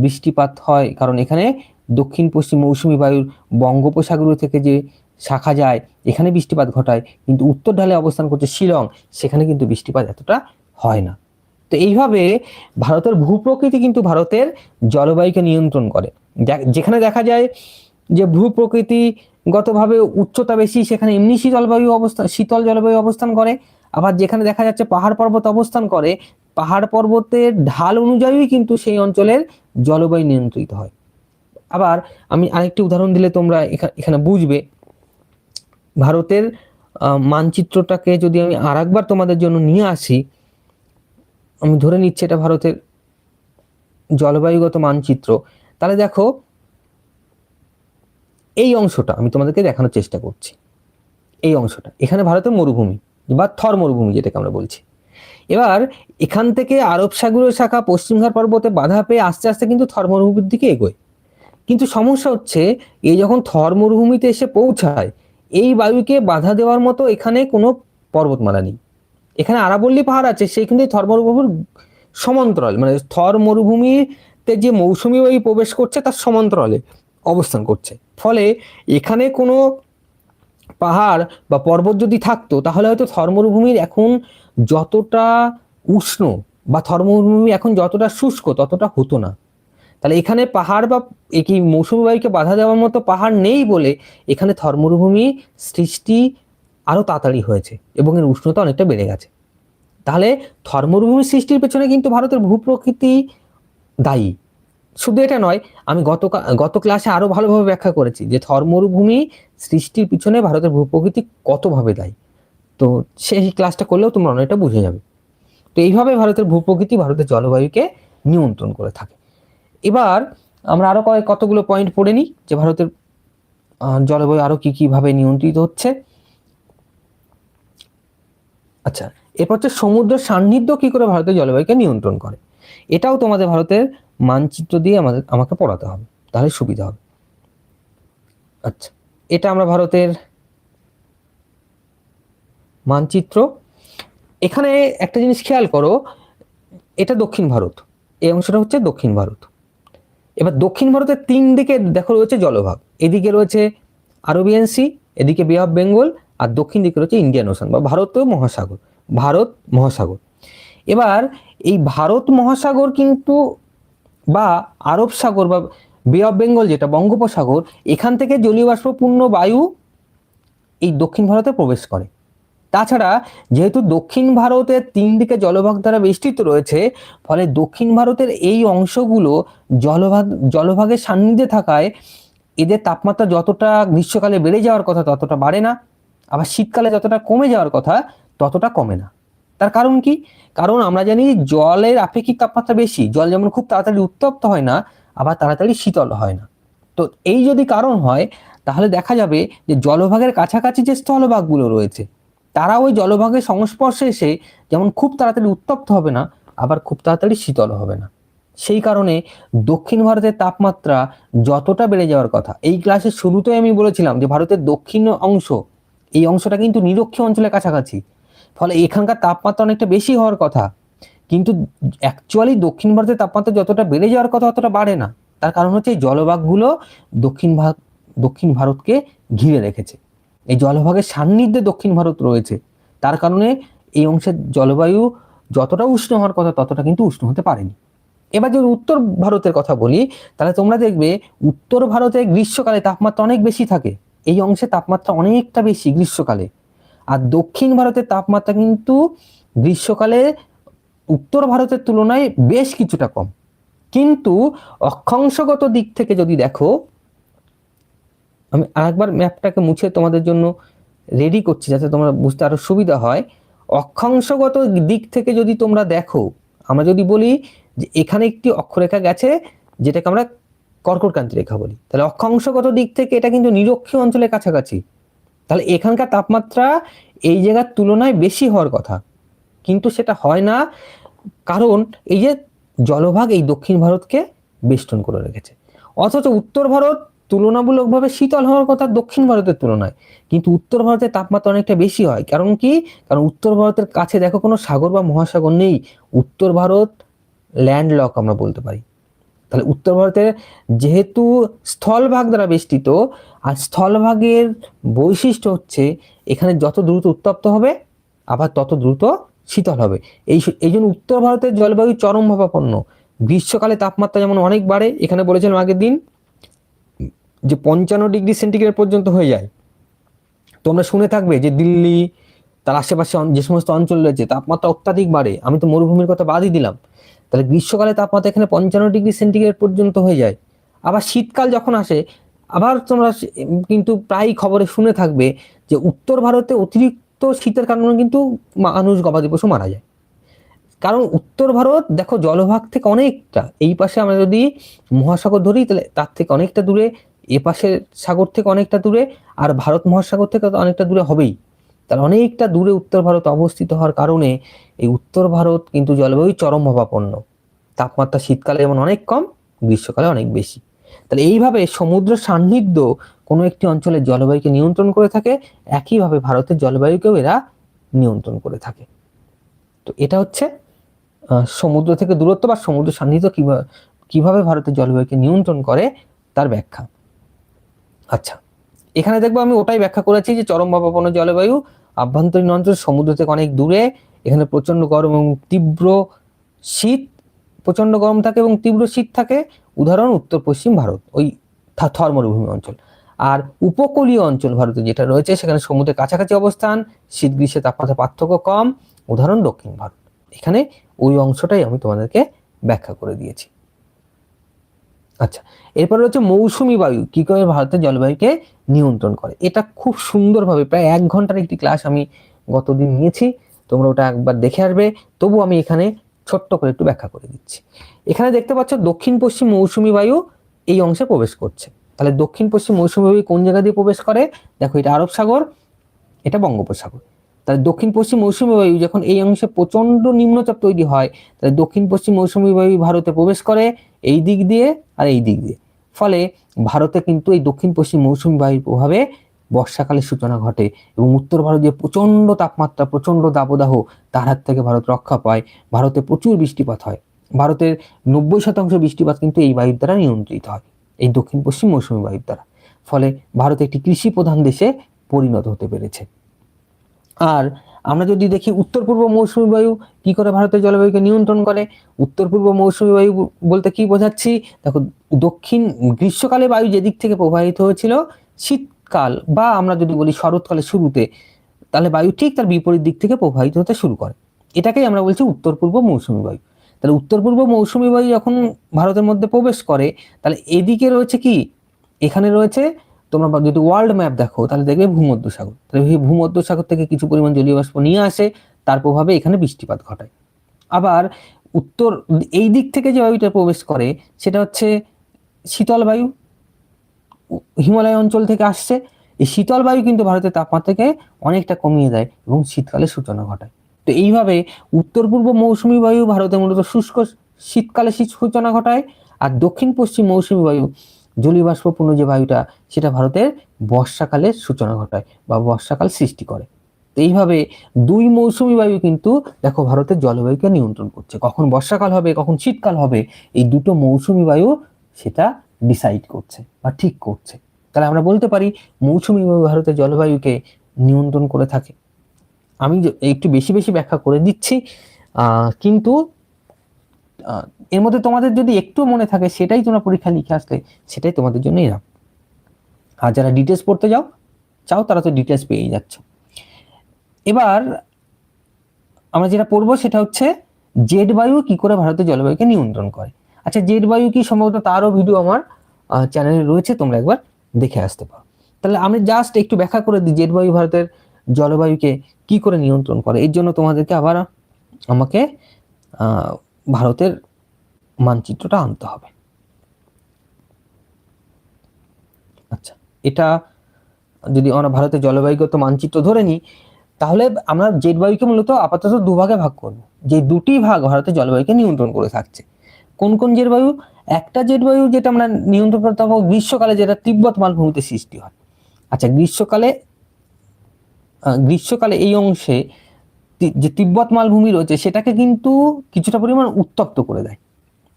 বৃষ্টিপাত হয়, কারণ এখানে দক্ষিণ পশ্চিম মৌসুমী বায়ুর বঙ্গোপসাগর থেকে যে শাখা যায় এখানে বৃষ্টিপাত ঘটায়, কিন্তু উত্তর ঢালে অবস্থান করছে শিলং, সেখানে কিন্তু বৃষ্টিপাত এতটা হয় না। তো এইভাবে ভারতের ভূপ্রকৃতি কিন্তু ভারতের জলবায়ুকে নিয়ন্ত্রণ করে। যেখানে দেখা যায় যে ভূপ্রকৃতিগতভাবে উচ্চতা বেশি, সেখানে এমনি শীতল জলবায়ু অবস্থান করে। আবার যেখানে দেখা যাচ্ছে পাহাড় পর্বত অবস্থান করে, পাহাড় পর্বতের ঢাল অনুযায়ী কিন্তু সেই অঞ্চলের জলবায়ু নিয়ন্ত্রিত হয়। আবার আমি আরেকটি উদাহরণ দিলে তোমরা এখানে বুঝবে। ভারতের মানচিত্রটাকে যদি আমি আরেকবার তোমাদের জন্য নিয়ে আসি, আমি ধরে নিচ্ছি এটা ভারতের জলবায়ুগত মানচিত্র, তাহলে দেখো এই অংশটা আমি তোমাদেরকে দেখানোর চেষ্টা করছি। এই অংশটা এখানে ভারতের মরুভূমি বা থর মরুভূমি যেটাকে আমরা বলছি। এবার এখান থেকে আরব সাগরীয় শাখা পশ্চিমঘাট পর্বতে বাধা পেয়ে আস্তে আস্তে কিন্তু থর মরুভূমির দিকে এগোয়। কিন্তু সমস্যা হচ্ছে, এই যখন থর মরুভূমিতে এসে পৌঁছায়, এই বায়ুকে বাধা দেওয়ার মতো এখানে কোনো পর্বতমালা নেই। এখানে আরাবল্লী পাহাড় আছে, সেই কিন্তু থর মরুভূমির সমান্তরাল, থর মরুভূমিতে যে মৌসুমী বায়ু প্রবেশ করছে তার সমান্তরালে অবস্থান করছে। ফলে এখানে কোনো পাহাড় বা পর্বত যদি থাকতো, তাহলে হয়তো থর মরুভূমির এখন যতটা উষ্ণ বা থর মরুভূমি এখন যতটা শুষ্ক ততটা হতো না। তাহলে এখানে পাহাড় বা কি মৌসুমী বায়ুকে বাধা দেওয়ার মতো পাহাড় নেই বলে এখানে থর মরুভূমি সৃষ্টি আরো তাড়াতাড়ি হয়েছে এবং এর উষ্ণতা অনেকটা বেড়ে গেছে। তাহলে থর মরুভূমি সৃষ্টির পেছনে কিন্তু ভারতের ভূপ্রকৃতি দায়ী। শুধু এটা নয়, আমি গত ক্লাসে আরো ভালোভাবে ব্যাখ্যা করেছি যে থর মরুভূমি সৃষ্টির পিছনে ভারতের ভূপ্রকৃতি কতভাবে দায়ী। তো সেই ক্লাসটা করলেও তোমরা অনেকটা বুঝে যাবে। তো এইভাবে ভারতের ভূপ্রকৃতি ভারতের জলবায়ুকে নিয়ন্ত্রণ করে থাকে। এবার আমরা আরো কতগুলো পয়েন্ট পড়ে নিই যে ভারতের জলবায়ু আরো কি ভাবে নিয়ন্ত্রিত হচ্ছে। আচ্ছা, এরপর হচ্ছে সমুদ্র সান্নিধ্য কি করে ভারতের জলবায়ুকে নিয়ন্ত্রণ করে। এটাও তোমাদের ভারতের মানচিত্র দিয়ে আমাকে পড়াতে হবে, তাহলে সুবিধা হবে। আচ্ছা, এটা আমরা ভারতের মানচিত্র। এখানে একটা জিনিস খেয়াল করো, এটা দক্ষিণ ভারত, এই অংশটা হচ্ছে দক্ষিণ ভারত। এবার দক্ষিণ ভারতের তিন দিকে দেখো রয়েছে জলভাগ। এদিকে রয়েছে আরবিয়ান সি, এদিকে বে অফ বেঙ্গল, আর দক্ষিণ দিকে রয়েছে ইন্ডিয়ান ওশান বা ভারত মহাসাগর। এবার এই ভারত মহাসাগর কিন্তু বা আরব সাগর বা বে অফ বেঙ্গল যেটা বঙ্গোপসাগর, এখান থেকে জলীয় বাষ্পপূর্ণ বায়ু এই দক্ষিণ ভারতে প্রবেশ করে। তাছাড়া যেহেতু দক্ষিণ ভারতের তিন দিকে জলভাগ দ্বারা বেষ্টিত রয়েছে, ফলে দক্ষিণ ভারতের এই অংশগুলো জলভাগের সান্নিধ্যে থাকায় এদের তাপমাত্রা যতটা গ্রীষ্মকালে বেড়ে যাওয়ার কথা ততটা বাড়ে না, আবার শীতকালে যতটা কমে যাওয়ার কথা ততটা কমে না। তার কারণ কি? কারণ আমরা জানি জলের আপেক্ষিক তাপমাত্রা বেশি, জল যেমন খুব তাড়াতাড়ি উত্তপ্ত হয় না, আবার তাড়াতাড়ি শীতল হয় না। তো এই যদি কারণ হয়, তাহলে দেখা যাবে যে জলভাগের কাছাকাছি যে স্থলভাগগুলো রয়েছে তারা ওই জলভাগের সংস্পর্শে এসে যেমন খুব তাড়াতাড়ি উত্তপ্ত হবে না, আবার খুব তাড়াতাড়ি শীতল হবে না। সেই কারণে দক্ষিণ ভারতের তাপমাত্রা যতটা বেড়ে যাওয়ার কথা, এই ক্লাসের শুরুতেই আমি বলেছিলাম যে ভারতের দক্ষিণ অংশ, এই অংশটা কিন্তু নিরক্ষীয় অঞ্চলের কাছাকাছি, ফলে এখানকার তাপমাত্রা অনেকটা বেশি হওয়ার কথা, কিন্তু অ্যাকচুয়ালি দক্ষিণ ভারতের তাপমাত্রা যতটা বেড়ে যাওয়ার কথা ততটা বাড়ে না। তার কারণ হচ্ছে এই জলভাগগুলো দক্ষিণ ভারতকে ঘিরে রেখেছে। এই জলভাগের সান্নিধ্যে দক্ষিণ ভারত রয়েছে, তার কারণে এই অংশের জলবায়ু যতটা উষ্ণ হওয়ার কথা ততটা কিন্তু উষ্ণ হতে পারেনি। এবার যদি উত্তর ভারতের কথা বলি, তাহলে তোমরা দেখবে উত্তর ভারতে গ্রীষ্মকালে তাপমাত্রা অনেক বেশি থাকে, এই অংশে তাপমাত্রা অনেকটা বেশি গ্রীষ্মকালে। আর দক্ষিণ ভারতের তাপমাত্রা কিন্তু গ্রীষ্মকালে উত্তর ভারতের তুলনায় বেশ কিছুটা কম। কিন্তু অক্ষাংশগত দিক থেকে যদি দেখো, আমি আরেকবার ম্যাপটাকে মুছে তোমাদের জন্য রেডি করছি যাতে তোমরা বুঝতে আরো সুবিধা হয়। অক্ষাংশগত দিক থেকে যদি তোমরা দেখো, আমরা যদি বলি যে এখানে একটি অক্ষরেখা গেছে যেটাকে আমরা কর্কটক্রান্তি রেখা বলি, তাহলে অক্ষাংশগত দিক থেকে এটা কিন্তু নিরক্ষীয় অঞ্চলের কাছাকাছি। তাহলে এখানকার তাপমাত্রা এই জায়গার তুলনায় বেশি হওয়ার কথা, কিন্তু সেটা হয় না, কারণ এই যে জলভাগ এই দক্ষিণ ভারতকে বেষ্টন করে রেখেছে। অথচ উত্তর ভারত তুলনামূলকভাবে শীতল হওয়ার কথা দক্ষিণ ভারতের তুলনায়, কিন্তু উত্তর ভারতের তাপমাত্রা অনেকটা বেশি হয়। কারণ কি? কারণ উত্তর ভারতের কাছে দেখো কোনো সাগর বা মহাসাগর নেই। উত্তর ভারত ল্যান্ডলক আমরা বলতে পারি। তাহলে উত্তর ভারতের যেহেতু স্থলভাগ দ্বারা বেষ্টিত, আর স্থলভাগের বৈশিষ্ট্য হচ্ছে এখানে যত দ্রুত উত্তপ্ত হবে আবার তত দ্রুত শীতল হবে। এই জন্য উত্তর ভারতের জলবায়ু চরমভাবাপন্ন। গ্রীষ্মকালে তাপমাত্রা যেমন অনেক বাড়ে, এখানে বলেছিলাম আগের দিন যে 55 ডিগ্রি সেন্টিগ্রেড পর্যন্ত হয়ে যায়। তোমরা শুনে থাকবে যে দিল্লি তার আশেপাশে যে সমস্ত অঞ্চল রয়েছে তাপমাত্রা অত্যাধিক বাড়ে। আমি তো মরুভূমির কথা বাদই দিলাম। তাহলে গ্রীষ্মকালে তাপমাত্রা এখানে 55 ডিগ্রি সেন্টিগ্রেড পর্যন্ত হয়ে যায়। আবার শীতকাল যখন আসে, আবার তোমরা কিন্তু প্রায় খবরে শুনে থাকবে যে উত্তর ভারতে অতিরিক্ত শীতের কারণে কিন্তু মানুষ, গবাদি পশু মারা যায়। কারণ উত্তর ভারত দেখো জলভাগ থেকে অনেকটা, এই পাশে আমরা যদি মহাসাগর ধরি তাহলে তার থেকে অনেকটা দূরে, এ পাশের সাগর থেকে অনেকটা দূরে, আর ভারত মহাসাগর থেকে অনেকটা দূরে হবেই। তাহলে অনেকটা দূরে উত্তর ভারত অবস্থিত হওয়ার কারণে এই উত্তর ভারত কিন্তু জলবায়ু চরমভাবাপন্ন। তাপমাত্রা শীতকালে যেমন অনেক কম, গ্রীষ্মকালে অনেক বেশি। তাহলে এইভাবে সমুদ্র সান্নিধ্য কোনো একটি অঞ্চলের জলবায়ুকে নিয়ন্ত্রণ করে থাকে, একইভাবে ভারতের জলবায়ুকেও এরা নিয়ন্ত্রণ করে থাকে। তো এটা হচ্ছে সমুদ্র থেকে দূরত্ব বা সমুদ্র সান্নিধ্য কিভাবে ভারতের জলবায়ুকে নিয়ন্ত্রণ করে তার ব্যাখ্যা। আচ্ছা, এখানে দেখবো আমি ওটাই ব্যাখ্যা করেছি যে চরমভাবাপন্ন জলবায়ু, আভ্যন্তরীণ অঞ্চল, সমুদ্র থেকে অনেক দূরে, এখানে প্রচন্ড গরম এবং তীব্র শীত, প্রচন্ড গরম থাকে এবং তীব্র শীত থাকে। উদাহরণ উত্তর পশ্চিম ভারত, ওই থর মরুভূমি অঞ্চল। আর উপকূলীয় অঞ্চল ভারতে যেটা রয়েছে সেখানে সমুদ্রের কাছাকাছি অবস্থান, শীত গ্রীষ্মের তাপমাত্রা পার্থক্য কম। উদাহরণ দক্ষিণ ভারত। এখানে ওই অংশটাই আমি তোমাদেরকে ব্যাখ্যা করে দিয়েছি। আচ্ছা, এরপর হচ্ছে মৌসুমী বায়ু কি করে ভারতের জলবায়ুকে নিয়ন্ত্রণ করে। এটা খুব সুন্দরভাবে প্রায় 1 ঘন্টার একটি ক্লাস আমি গতদিন নিয়েছি, তোমরা ওটা একবার দেখে আসবে। তবু আমি এখানে ছোট্ট করে একটু ব্যাখ্যা করে দিচ্ছি। এখানে দেখতে পাচ্ছ দক্ষিণ পশ্চিম মৌসুমী বায়ু এই অংশে প্রবেশ করছে। তাহলে দক্ষিণ পশ্চিম মৌসুমী বায়ু কোন জায়গা দিয়ে প্রবেশ করে? দেখো, এটা আরব সাগর, এটা বঙ্গোপসাগর। তাহলে দক্ষিণ পশ্চিম মৌসুমী বায়ু যখন এই অংশে প্রচন্ড নিম্নচাপ তৈরি হয়, তাহলে দক্ষিণ পশ্চিম মৌসুমী বায়ু ভারতে প্রবেশ করে এই দিক দিয়ে আর এই দিক দিয়ে। ফলে ভারতে কিন্তু এই দক্ষিণ পশ্চিম মৌসুমী বায়ুর প্রভাবে বর্ষাকালের সূচনা ঘটে এবং উত্তর ভারত যে প্রচন্ড তাপমাত্রা, প্রচন্ড দাবদাহ, তার হাত থেকে ভারত রক্ষা পায়। ভারতে প্রচুর বৃষ্টিপাত হয়। ভারতের 90% বৃষ্টিপাত কিন্তু এই বায়ুর দ্বারা নিয়ন্ত্রিত হয়, এই দক্ষিণ পশ্চিম মৌসুমী বায়ুর দ্বারা। ফলে ভারত একটি কৃষি প্রধান দেশে পরিণত হতে পেরেছে। আর আমরা যদি দেখি উত্তর পূর্ব মৌসুমী বায়ু কি করে ভারতের জলবায়ুকে নিয়ন্ত্রণ করে। উত্তর পূর্ব মৌসুমী বায়ু বলতে কি বোঝাচ্ছি? দেখো, দক্ষিণ গ্রীষ্মকালে বায়ু যেদিক থেকে প্রবাহিত হয়েছিল, শীতকাল বা আমরা যদি বলি শরৎকালের শুরুতে, তাহলে বায়ু ঠিক তার বিপরীত দিক থেকে প্রবাহিত হতে শুরু করে। এটাকেই আমরা বলছি উত্তর পূর্ব মৌসুমী বায়ু। তাহলে উত্তর পূর্ব মৌসুমী বায়ু যখন ভারতের মধ্যে প্রবেশ করে, তাহলে এদিকে রয়েছে কি, এখানে রয়েছে, তোমরা যদি ওয়ার্ল্ড ম্যাপ দেখো তাহলে দেখবে ভূমধ্যসাগর। তাহলে এই ভূমধ্যসাগর থেকে কিছু পরিমাণ জলীয় বাষ্প নিয়ে আসে, তার প্রভাবে এখানে বৃষ্টিপাত ঘটায়। আবার উত্তর এই দিক থেকে যে বায়ুটা প্রবেশ করে সেটা হচ্ছে শীতল বায়ু, হিমালয় অঞ্চল থেকে আসছে। এই শীতল বায়ু কিন্তু ভারতের তাপমাত্রাকে অনেকটা কমিয়ে দেয় এবং শীতকালের সূচনা ঘটায়। তো এইভাবে উত্তর পূর্ব মৌসুমী বায়ু ভারতে মূলত শুষ্ক শীতকালে সূচনা ঘটায়, আর দক্ষিণ পশ্চিম মৌসুমী বায়ু জলীয় বাষ্পপূর্ণ যে বায়ুটা, সেটা ভারতের বর্ষাকালের সূচনা ঘটায় বা বর্ষাকাল সৃষ্টি করে। তো এইভাবে দুই মৌসুমী বায়ু কিন্তু দেখো ভারতের জলবায়ুকে নিয়ন্ত্রণ করছে। কখন বর্ষাকাল হবে, কখন শীতকাল হবে, এই দুটো মৌসুমী বায়ু সেটা ডিসাইড করছে বা ঠিক করছে। তাহলে আমরা বলতে পারি মৌসুমী বায়ু ভারতের জলবায়ুকে নিয়ন্ত্রণ করে থাকে। আমি একটু বেশি বেশি ব্যাখ্যা করে দিচ্ছি, কিন্তু এর মধ্যে তোমাদের যদি একটু মনে থাকে সেটাই তোমরা পরীক্ষা লিখে আসলে সেটাই তোমাদের জন্য এরাম। আর যারা ডিটেলস পড়তে চাও তারা তো ডিটেলস পেয়ে যাচ্ছ। এবার আমরা যেটা পড়বো সেটা হচ্ছে জেট বায়ু কি করে ভারতের জলবায়ুকে নিয়ন্ত্রণ করে। আচ্ছা, জেট বায়ু কি, সম্ভবত তারও ভিডিও আমার চ্যানেলে রয়েছে, তোমরা একবার দেখে আসতে পারো। তাহলে আমি জাস্ট একটু ব্যাখ্যা করে দিই জেট বায়ু ভারতের জলবায়ুকে কি করে নিয়ন্ত্রণ করে। এর জন্য তোমাদেরকে আবার আমাকে ভারতের মানচিত্রটা আনতে হবে। আচ্ছা, এটা যদি আমরা ভারতের জলবায়ুগত মানচিত্র ধরে নিই, তাহলে আমরা জেট বায়ুকে মূলত আপাতত দুভাগে ভাগ করব, যে দুটি ভাগ ভারতের জলবায়ুকে নিয়ন্ত্রণ করে থাকছে। কোন কোন জেট বায়ু? একটা জেট বায়ু যেটা আমরা নিয়ন্ত্রণ করতে পারবো গ্রীষ্মকালে, যেটা তিব্বত মালভূমিতে সৃষ্টি হয়। আচ্ছা, গ্রীষ্মকালে এই অংশে যে তিব্বত মালভূমি রয়েছে সেটাকে কিন্তু কিছুটা পরিমাণ উত্তপ্ত করে দেয়।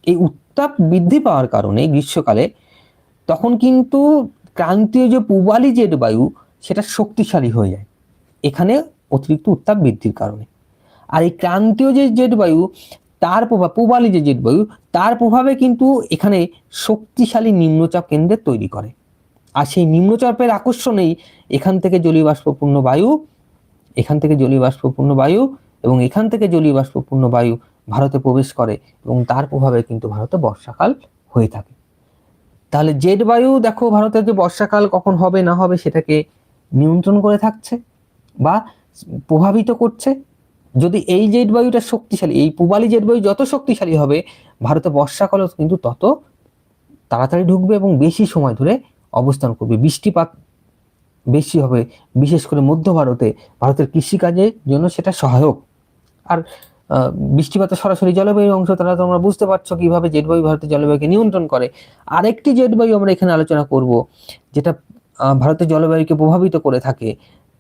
এই উত্তাপ বৃদ্ধি পাওয়ার কারণে গ্রীষ্মকালে তখন কিন্তু ক্রান্তীয় যে পূবালি জেট বায়ু সেটা শক্তিশালী হয়ে যায় এখানে অতিরিক্ত উত্তাপ বৃদ্ধির কারণে। আর এই ক্রান্তীয় যে জেট বায়ু তার প্রভাব, পূবালি যে জেট বায়ু তার প্রভাবে কিন্তু এখানে শক্তিশালী নিম্নচাপ কেন্দ্র তৈরি করে। আর সেই নিম্নচাপের আকর্ষণেই এখান থেকে জলীয় বাষ্পপূর্ণ বায়ু, এখান থেকে জলীয় বাষ্পপূর্ণ বায়ু এবং এখান থেকে জলীয় বাষ্পপূর্ণ বায়ু ভারতে প্রবেশ করে এবং তার প্রভাবে কিন্তু ভারতে বর্ষাকাল হয়ে থাকে। তাহলে জেট বায়ু দেখো ভারতের যে বর্ষাকাল কখন হবে না হবে সেটাকে নিয়ন্ত্রণ করে থাকছে বা প্রভাবিত করছে। যদি এই জেট বায়ুটা শক্তিশালী, এই পূবালি জেট বায়ু যত শক্তিশালী হবে ভারতে বর্ষাকালও কিন্তু তত তাড়াতাড়ি ঢুকবে এবং বেশি সময় ধরে অবস্থান করবে, বৃষ্টিপাত বেশি হবে, বিশেষ করে মধ্য ভারতে, ভারতের কৃষিকাজের জন্য সেটা সহায়ক। আর বৃষ্টিপাতের সরাসরি জলবায়ুর অংশ, তারা তোমরা বুঝতে পারছো কিভাবে জেট বায়ু ভারতের জলবায়ুকে নিয়ন্ত্রণ করে। আরেকটি জেট বায়ু আমরা এখানে আলোচনা করব যেটা ভারতের জলবায়ুকে প্রভাবিত করে থাকে,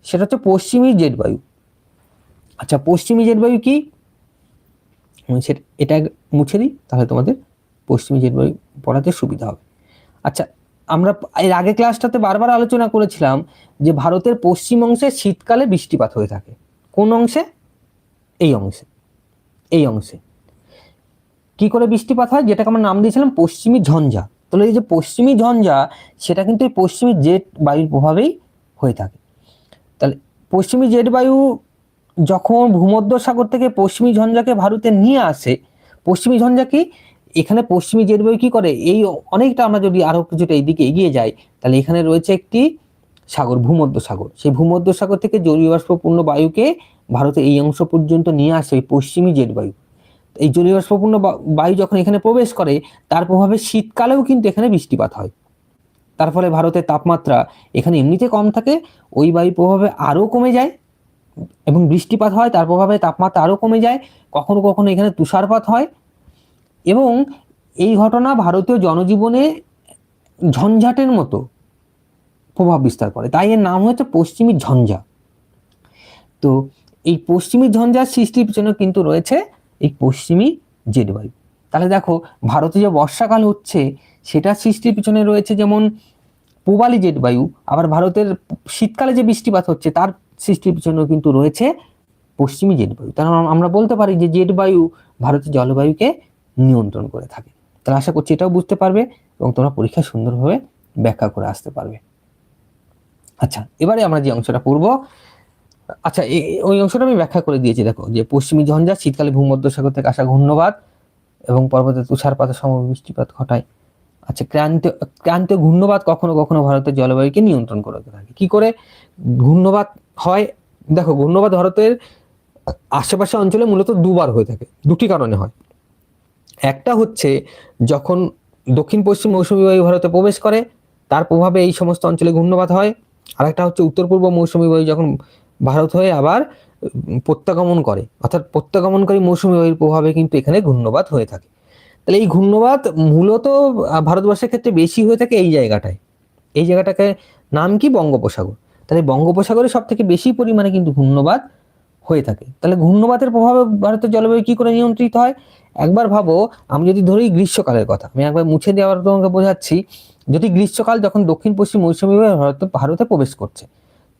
সেটা হচ্ছে পশ্চিমী জেট বায়ু। আচ্ছা, পশ্চিমী জেট বায়ু কি? এটা মুছে দিই, তাহলে তোমাদের পশ্চিমী জেট বায়ু পড়াতে সুবিধা হবে। আচ্ছা, আমরা এর আগে ক্লাসটাতে বারবার আলোচনা করেছিলাম যে ভারতের পশ্চিম অংশে শীতকালে বৃষ্টিপাত হয়ে থাকে। কোন অংশে? এই অংশে। এই অংশে কি করে বৃষ্টিপাত হয়, যেটাকে আমরা নাম দিয়েছিলাম পশ্চিমী ঝঞ্ঝা। তাহলে এই যে পশ্চিমী ঝঞ্ঝা সেটা কিন্তু এই পশ্চিমী জেট বায়ুর প্রভাবেই হয়ে থাকে। তাহলে পশ্চিমী জেট বায়ু যখন ভূমধ্যসাগর থেকে পশ্চিমী ঝঞ্ঝাকে ভারতে নিয়ে আসে, পশ্চিমী ঝঞ্ঝা কি, এখানে পশ্চিমী জেট বায়ু কি করে, এই অনেকটা আমরা যদি আরো কিছুটা এইদিকে এগিয়ে যাই তাহলে এখানে রয়েছে একটি সাগর, ভূমধ্যসাগর। সেই ভূমধ্যসাগর থেকে জলীয় বাষ্পপূর্ণ বায়ুকে ভারতে এই অংশ পর্যন্ত নিয়ে আসে পশ্চিমী জেট বায়ু। এই জলীয় বাষ্পপূর্ণ বায়ু যখন এখানে প্রবেশ করে তার প্রভাবে শীতকালেও কিন্তু এখানে বৃষ্টিপাত হয়। তার ফলে ভারতের তাপমাত্রা এখানে এমনিতে কম থাকে, ওই বায়ুর প্রভাবে আরো কমে যায় এবং বৃষ্টিপাত হয়, তার প্রভাবে তাপমাত্রা আরো কমে যায়, কখনো কখনো এখানে তুষারপাত হয় এবং এই ঘটনা ভারতীয় জনজীবনে ঝঞ্ঝাটের মতো প্রভাব বিস্তার করে, তাই এর নাম হচ্ছে পশ্চিমী ঝঞ্ঝা। তো এই পশ্চিমী ঝঞ্ঝার সৃষ্টির পিছনে কিন্তু রয়েছে এই পশ্চিমী জেট বায়ু। তাহলে দেখো ভারতে যে বর্ষাকাল হচ্ছে সেটা সৃষ্টির পিছনে রয়েছে যেমন পূবালি জেট বায়ু, আবার ভারতের শীতকালে যে বৃষ্টিপাত হচ্ছে তার সৃষ্টির পিছনেও কিন্তু রয়েছে পশ্চিমী জেট বায়ু। তার আমরা বলতে পারি যে জেট বায়ু ভারতের জলবায়ুকে নিয়ন্ত্রণ করে থাকে। তাহলে আশা করছি এটাও বুঝতে পারবে এবং তোমরা পরীক্ষায় সুন্দরভাবে ব্যাখ্যা করে আসতে পারবে। আচ্ছা, এবারে আমরা যে অংশটা পড়বো, আচ্ছা ওই অংশটা আমি ব্যাখ্যা করে দিয়েছি। দেখো যে পশ্চিমী ঝঞ্ঝা শীতকালে ভূমধ্যসাগর থেকে আসা ঘূর্ণবাত এবং পর্বতে তুষারপাতের সময় বৃষ্টিপাত ঘটায়। আচ্ছা, ক্রান্তীয় ঘূর্ণবাত কখনো কখনো ভারতের জলবায়ুকে নিয়ন্ত্রণ করে থাকে। কি করে ঘূর্ণবাত হয়? দেখো ঘূর্ণবাত ভারতের আশেপাশে অঞ্চলে মূলত দুবার হয়ে থাকে, দুটি কারণে হয়। একটা হচ্ছে যখন দক্ষিণ পশ্চিম মৌসুমী বায়ু ভারতে প্রবেশ করে তার প্রভাবে এই সমস্ত অঞ্চলে ঘূর্ণবাত হয়। আর একটা হচ্ছে উত্তর পূর্ব মৌসুমী বায়ু যখন ভারত হয়ে আবার প্রত্যাগমন করে, অর্থাৎ প্রত্যাগমনকারী মৌসুমী বায়ুর প্রভাবে কিন্তু এখানে ঘূর্ণবাত হয়ে থাকে। তাহলে এই ঘূর্ণবাত মূলত ভারতবর্ষের ক্ষেত্রে বেশি হয়ে থাকে এই জায়গাটায়। এই জায়গাটাকে নাম কি? বঙ্গোপসাগর। তাহলে বঙ্গোপসাগরে সব থেকে বেশি পরিমাণে কিন্তু ঘূর্ণবাত হয়ে থাকে। তাহলে ঘূর্ণবাতের প্রভাবে ভারতের জলবায়ু কি করে নিয়ন্ত্রিত হয়? একবার ভাবো, আমি যদি ধরি গ্রীষ্মকালের কথা, আমি একবার মুছে দেওয়ার তোমাকে বোঝাচ্ছি। যদি গ্রীষ্মকাল যখন দক্ষিণ পশ্চিম মৌসুমী বায়ু ভারতে প্রবেশ করছে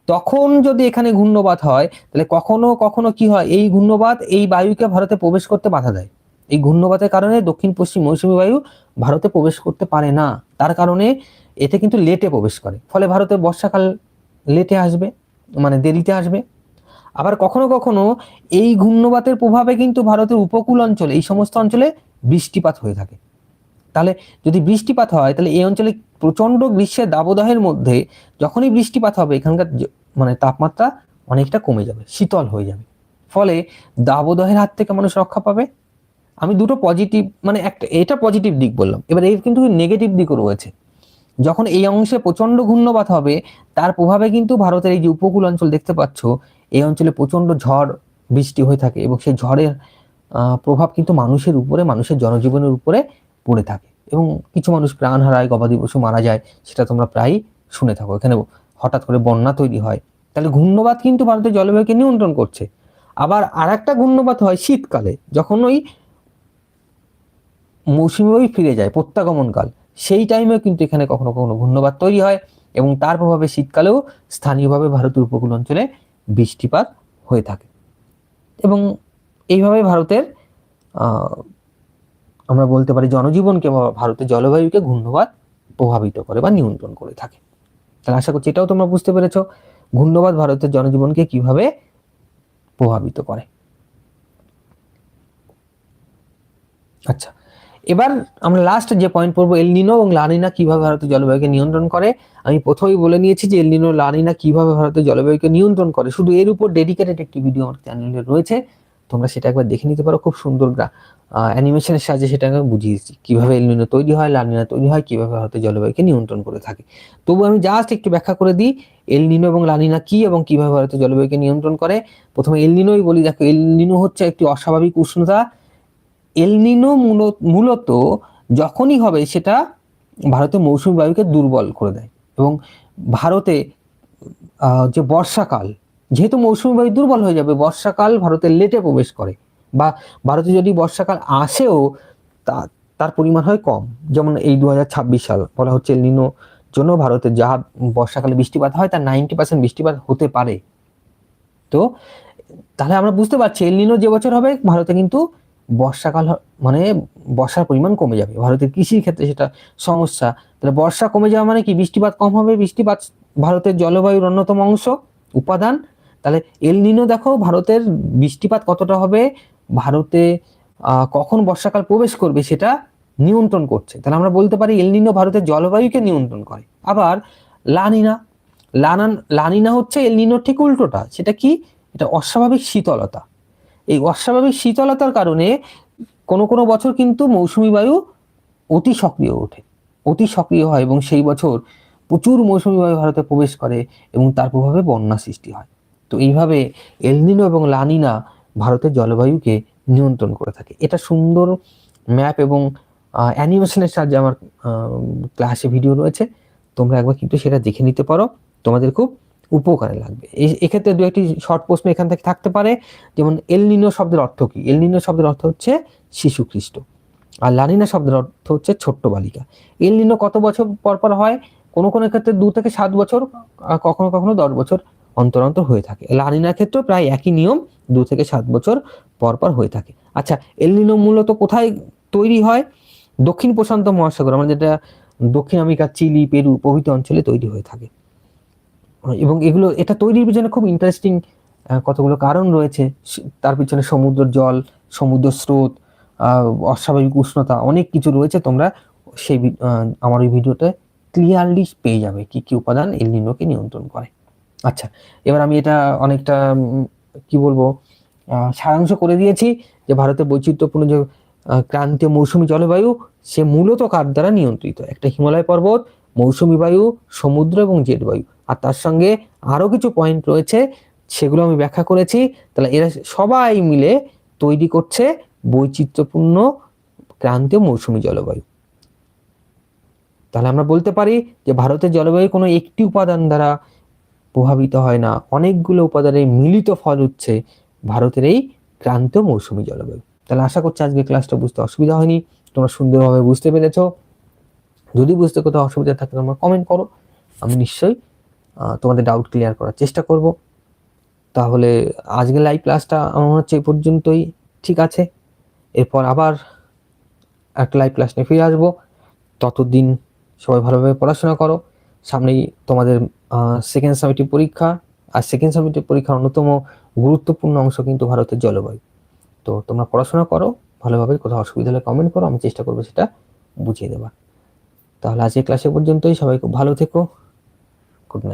তখন যদি এখানে ঘূর্ণবাত হয় তাহলে কখনো কখনো কি হয়, এই ঘূর্ণবাত এই বায়ুকে ভারতে প্রবেশ করতে বাধা দেয়। এই ঘূর্ণবাতের কারণে দক্ষিণ পশ্চিম মৌসুমী বায়ু ভারতে প্রবেশ করতে পারে না, তার কারণে এতে কিন্তু লেটে প্রবেশ করে, ফলে ভারতে বর্ষাকাল লেটে আসবে, মানে দেরিতে আসবে। আবার কখনো কখনো এই ঘূর্ণবাতের প্রভাবে কিন্তু ভারতের উপকূল অঞ্চলে, এই সমস্ত অঞ্চলে বৃষ্টিপাত হয়ে থাকে। তাহলে যদি বৃষ্টিপাত হয় তাহলে এই অঞ্চলে প্রচন্ড গ্রীষ্মের দাবদাহের মধ্যে যখনই বৃষ্টিপাত হবে এখানকার মানে তাপমাত্রা অনেকটা কমে যাবে, শীতল হয়ে যাবে, ফলে দাবদাহের হাত থেকে মানুষ রক্ষা পাবে। আমি দুটো পজিটিভ, মানে একটা এটা পজিটিভ দিক বললাম, এবার এর কিন্তু নেগেটিভ দিকও রয়েছে। যখন এই অংশে প্রচন্ড ঘূর্ণবাত হবে, তার প্রভাবে কিন্তু ভারতের এই যে উপকূল অঞ্চল দেখতে পাচ্ছ, এই অঞ্চলে প্রচন্ড ঝড় বৃষ্টি হয়ে থাকে এবং সেই ঝড়ের প্রভাব কিন্তু মানুষের উপরে, মানুষের জনজীবনের উপরে পড়ে থাকে এবং কিছু মানুষ প্রাণ হারায়, গবাদি পশু মারা যায়, সেটা তোমরা প্রায় শুনে থাকো। এখানে হঠাৎ করে বন্যা তৈরি হয়। তাহলে ঘূর্ণবাত কিন্তু ভারতের জলবায়ুকে নিয়ন্ত্রণ করছে। আবার আরেকটা ঘূর্ণবাত হয় শীতকালে, যখন ওই মৌসুমী বায়ু ফিরে যায়, প্রত্যাগমনকাল, সেই টাইমেও কিন্তু এখানে কখনো কখনো ঘূর্ণবাত তৈরি হয় এবং তার প্রভাবে শীতকালেও স্থানীয়ভাবে ভারতের উপকূল অঞ্চলে বৃষ্টিপাত হয়ে থাকে। এবং এইভাবে ভারতের আমরা বলতে পারি জনজীবনকে বা ভারতের জলবায়ুকে ঘূর্ণবাত প্রভাবিত করে বা নিয়ন্ত্রণ করে থাকে। তাহলে আশা করছি এটাও তোমরা বুঝতে পেরেছো ঘূর্ণবাত ভারতের জনজীবনকে কিভাবে প্রভাবিত করে। আচ্ছা, এবার আমরা লাস্ট যে পয়েন্ট পড়বো, এল নিনো এবং লা নিনা কিভাবে ভারতের জলবায়ুকে নিয়ন্ত্রণ করে। আমি প্রথমেই বলে নিয়েছি যে এল নিনো লা নিনা কিভাবে ভারতের জলবায়ুকে নিয়ন্ত্রণ করে, শুধু এর উপর ডেডিকেটেড একটি ভিডিও আমার চ্যানেলে রয়েছে, তোমরা সেটা একবার দেখে নিতে পারো। খুব সুন্দর অ্যানিমেশনের সাহায্যে সেটা আমি বুঝিয়েছি কিভাবে এল নিনো তৈরি হয়, লা নিনা তৈরি হয়, কিভাবে ভারতের জলবায়ুকে নিয়ন্ত্রণ করে থাকে। তবু আমি জাস্ট একটু ব্যাখ্যা করে দিই এল নিনো এবং লা নিনা কি এবং কিভাবে ভারতের জলবায়ুকে নিয়ন্ত্রণ করে। প্রথমে এল নিনোই বলি। দেখো, এল নিনো হচ্ছে একটি অস্বাভাবিক উষ্ণতা। এল নিনো মূলত যখনই হবে সেটা ভারতের মৌসুমী বায়ুকে দুর্বল করে দেয় এবং ভারতে যে বর্ষাকাল, যেহেতু মৌসুমী বায়ু দুর্বল হয়ে যাবে, বর্ষাকাল ভারতে লেটে প্রবেশ করে বা ভারতে যদি বর্ষাকাল আসেও তার পরিমাণ হয় কম। যেমন এই 2026 সাল বলা হচ্ছে এল নিনো জন্য ভারতে যা বর্ষাকালে বৃষ্টিপাত হয় তার 90% বৃষ্টিপাত হতে পারে। তো তাহলে আমরা বুঝতে পারছি এল নিনো যে বছর হবে ভারতে কিন্তু বর্ষাকাল মানে বর্ষার পরিমাণ কমে যাবে। ভারতের কৃষির ক্ষেত্রে সেটা সমস্যা। তাহলে বর্ষা কমে যাওয়া মানে কি? বৃষ্টিপাত কম হবে। বৃষ্টিপাত ভারতের জলবায়ুর অন্যতম অংশ, উপাদান। তাহলে এল নিনো দেখো ভারতের বৃষ্টিপাত কতটা হবে, ভারতে কখন বর্ষাকাল প্রবেশ করবে সেটা নিয়ন্ত্রণ করছে। তাহলে আমরা বলতে পারি এল নিনো ভারতের জলবায়ুকে নিয়ন্ত্রণ করে। আবার লা নিনা, লা নিনা হচ্ছে এল নিনোর ঠিক উল্টোটা। সেটা কি? এটা অস্বাভাবিক শীতলতা। এই অস্বাভাবিক শীতলতার কারণে কোনো কোনো বছর কিন্তু মৌসুমী বায়ু অতি সক্রিয় হয় এবং সেই বছর প্রচুর মৌসুমী বায়ু ভারতে প্রবেশ করে এবং তার প্রভাবে বন্যা সৃষ্টি হয়। তো এইভাবে এল নিনো এবং লা নিনা ভারতের জলবায়ুকে নিয়ন্ত্রণ করে থাকে। এটা সুন্দর ম্যাপ এবং অ্যানিমেশনের সাহায্যে আমার ক্লাসে ভিডিও রয়েছে, তোমরা একবার কিন্তু সেটা দেখে নিতে পারো, তোমাদের খুব উপকারে লাগবে। এক্ষেত্রে দু একটি শর্ট প্রশ্ন এখান থেকে থাকতে পারে, যেমন এল নিনো শব্দের অর্থ কি? এল নিনো শব্দের অর্থ হচ্ছে শিশু খ্রিস্ট, আর লা নিনা শব্দের অর্থ হচ্ছে ছোট্ট বালিকা। এল নিনো কত বছর পর পর হয়? কোনো কোনো ক্ষেত্রে 2 থেকে 7 বছর, কখনো কখনো 10 বছর অন্তর অন্তর হয়ে থাকে। লা নিনার ক্ষেত্রে প্রায় একই নিয়ম, 2 থেকে 7 বছর পর পর হয়ে থাকে। আচ্ছা, এল নিনো মূলত কোথায় তৈরি হয়? দক্ষিণ প্রশান্ত মহাসাগর, মানে যেটা দক্ষিণ আমেরিকা, চিলি, পেরু প্রভৃতি অঞ্চলে তৈরি হয়ে থাকে। এবং এটা তৈরির পিছনে খুব ইন্টারেস্টিং কতগুলো কারণ রয়েছে। তার পিছনে সমুদ্রের জল, সমুদ্র স্রোত, অস্বাভাবিক উষ্ণতা, অনেক কিছু রয়েছে। তোমরা সেই আমার ওই ভিডিওতে ক্লিয়ারলি পেয়ে যাবে কি কি উপাদান এল নিনোকে নিয়ন্ত্রণ করে। আচ্ছা, এবার আমি এটা অনেকটা কি বলবো সারাংশ করে দিয়েছি যে ভারতের বৈচিত্র্যপূর্ণ যে ক্রান্তীয় মৌসুমী জলবায়ু, সে মূলত কার দ্বারা নিয়ন্ত্রিত? একটা হিমালয় পর্বত, মৌসুমী বায়ু, সমুদ্র এবং জেট বায়ু। আর তার সঙ্গে আরো কিছু পয়েন্ট রয়েছে, সেগুলো আমি ব্যাখ্যা করেছি। তাহলে এরা সবাই মিলে তৈরি করছে বৈচিত্র্যপূর্ণ ক্রান্তীয় মৌসুমী জলবায়ু। তাহলে আমরা বলতে পারি যে ভারতের জলবায়ু কোনো একটি উপাদান দ্বারা প্রভাবিত হয় না, অনেকগুলো উপাদানের মিলিত ফল হচ্ছে ভারতের এই ক্রান্তীয় মৌসুমী জলবায়ু। তাহলে আশা করছি আজকে ক্লাসটা বুঝতে অসুবিধা হয়নি, তোমরা সুন্দরভাবে বুঝতে পেরেছো। যদি বুঝতে কোথাও অসুবিধা থাকে তোমরা কমেন্ট করো, আমি নিশ্চয়ই তোমাদের ডাউট ক্লিয়ার করার চেষ্টা করব। তাহলে আজকে লাইভ ক্লাসটা আমার মনে হচ্ছে এই পর্যন্তই ঠিক আছে। এরপর আবার একটা লাইভ ক্লাস নিয়ে ফিরে আসবো। ততদিন সবাই ভালোভাবে পড়াশোনা করো। সামনেই তোমাদের সেকেন্ড সামিটিভ পরীক্ষা, আর সেকেন্ড সামিটিভ পরীক্ষার অন্যতম গুরুত্বপূর্ণ অংশ কিন্তু ভারতের জলবায়ু। তো তোমরা পড়াশোনা করো ভালোভাবে, কোথাও অসুবিধা হলে কমেন্ট করো, আমি চেষ্টা করবো সেটা বুঝিয়ে দেবার। তাহলে আজকে ক্লাসে পর্যন্তই, সবাই খুব ভালো থেকো, গুড নাইট।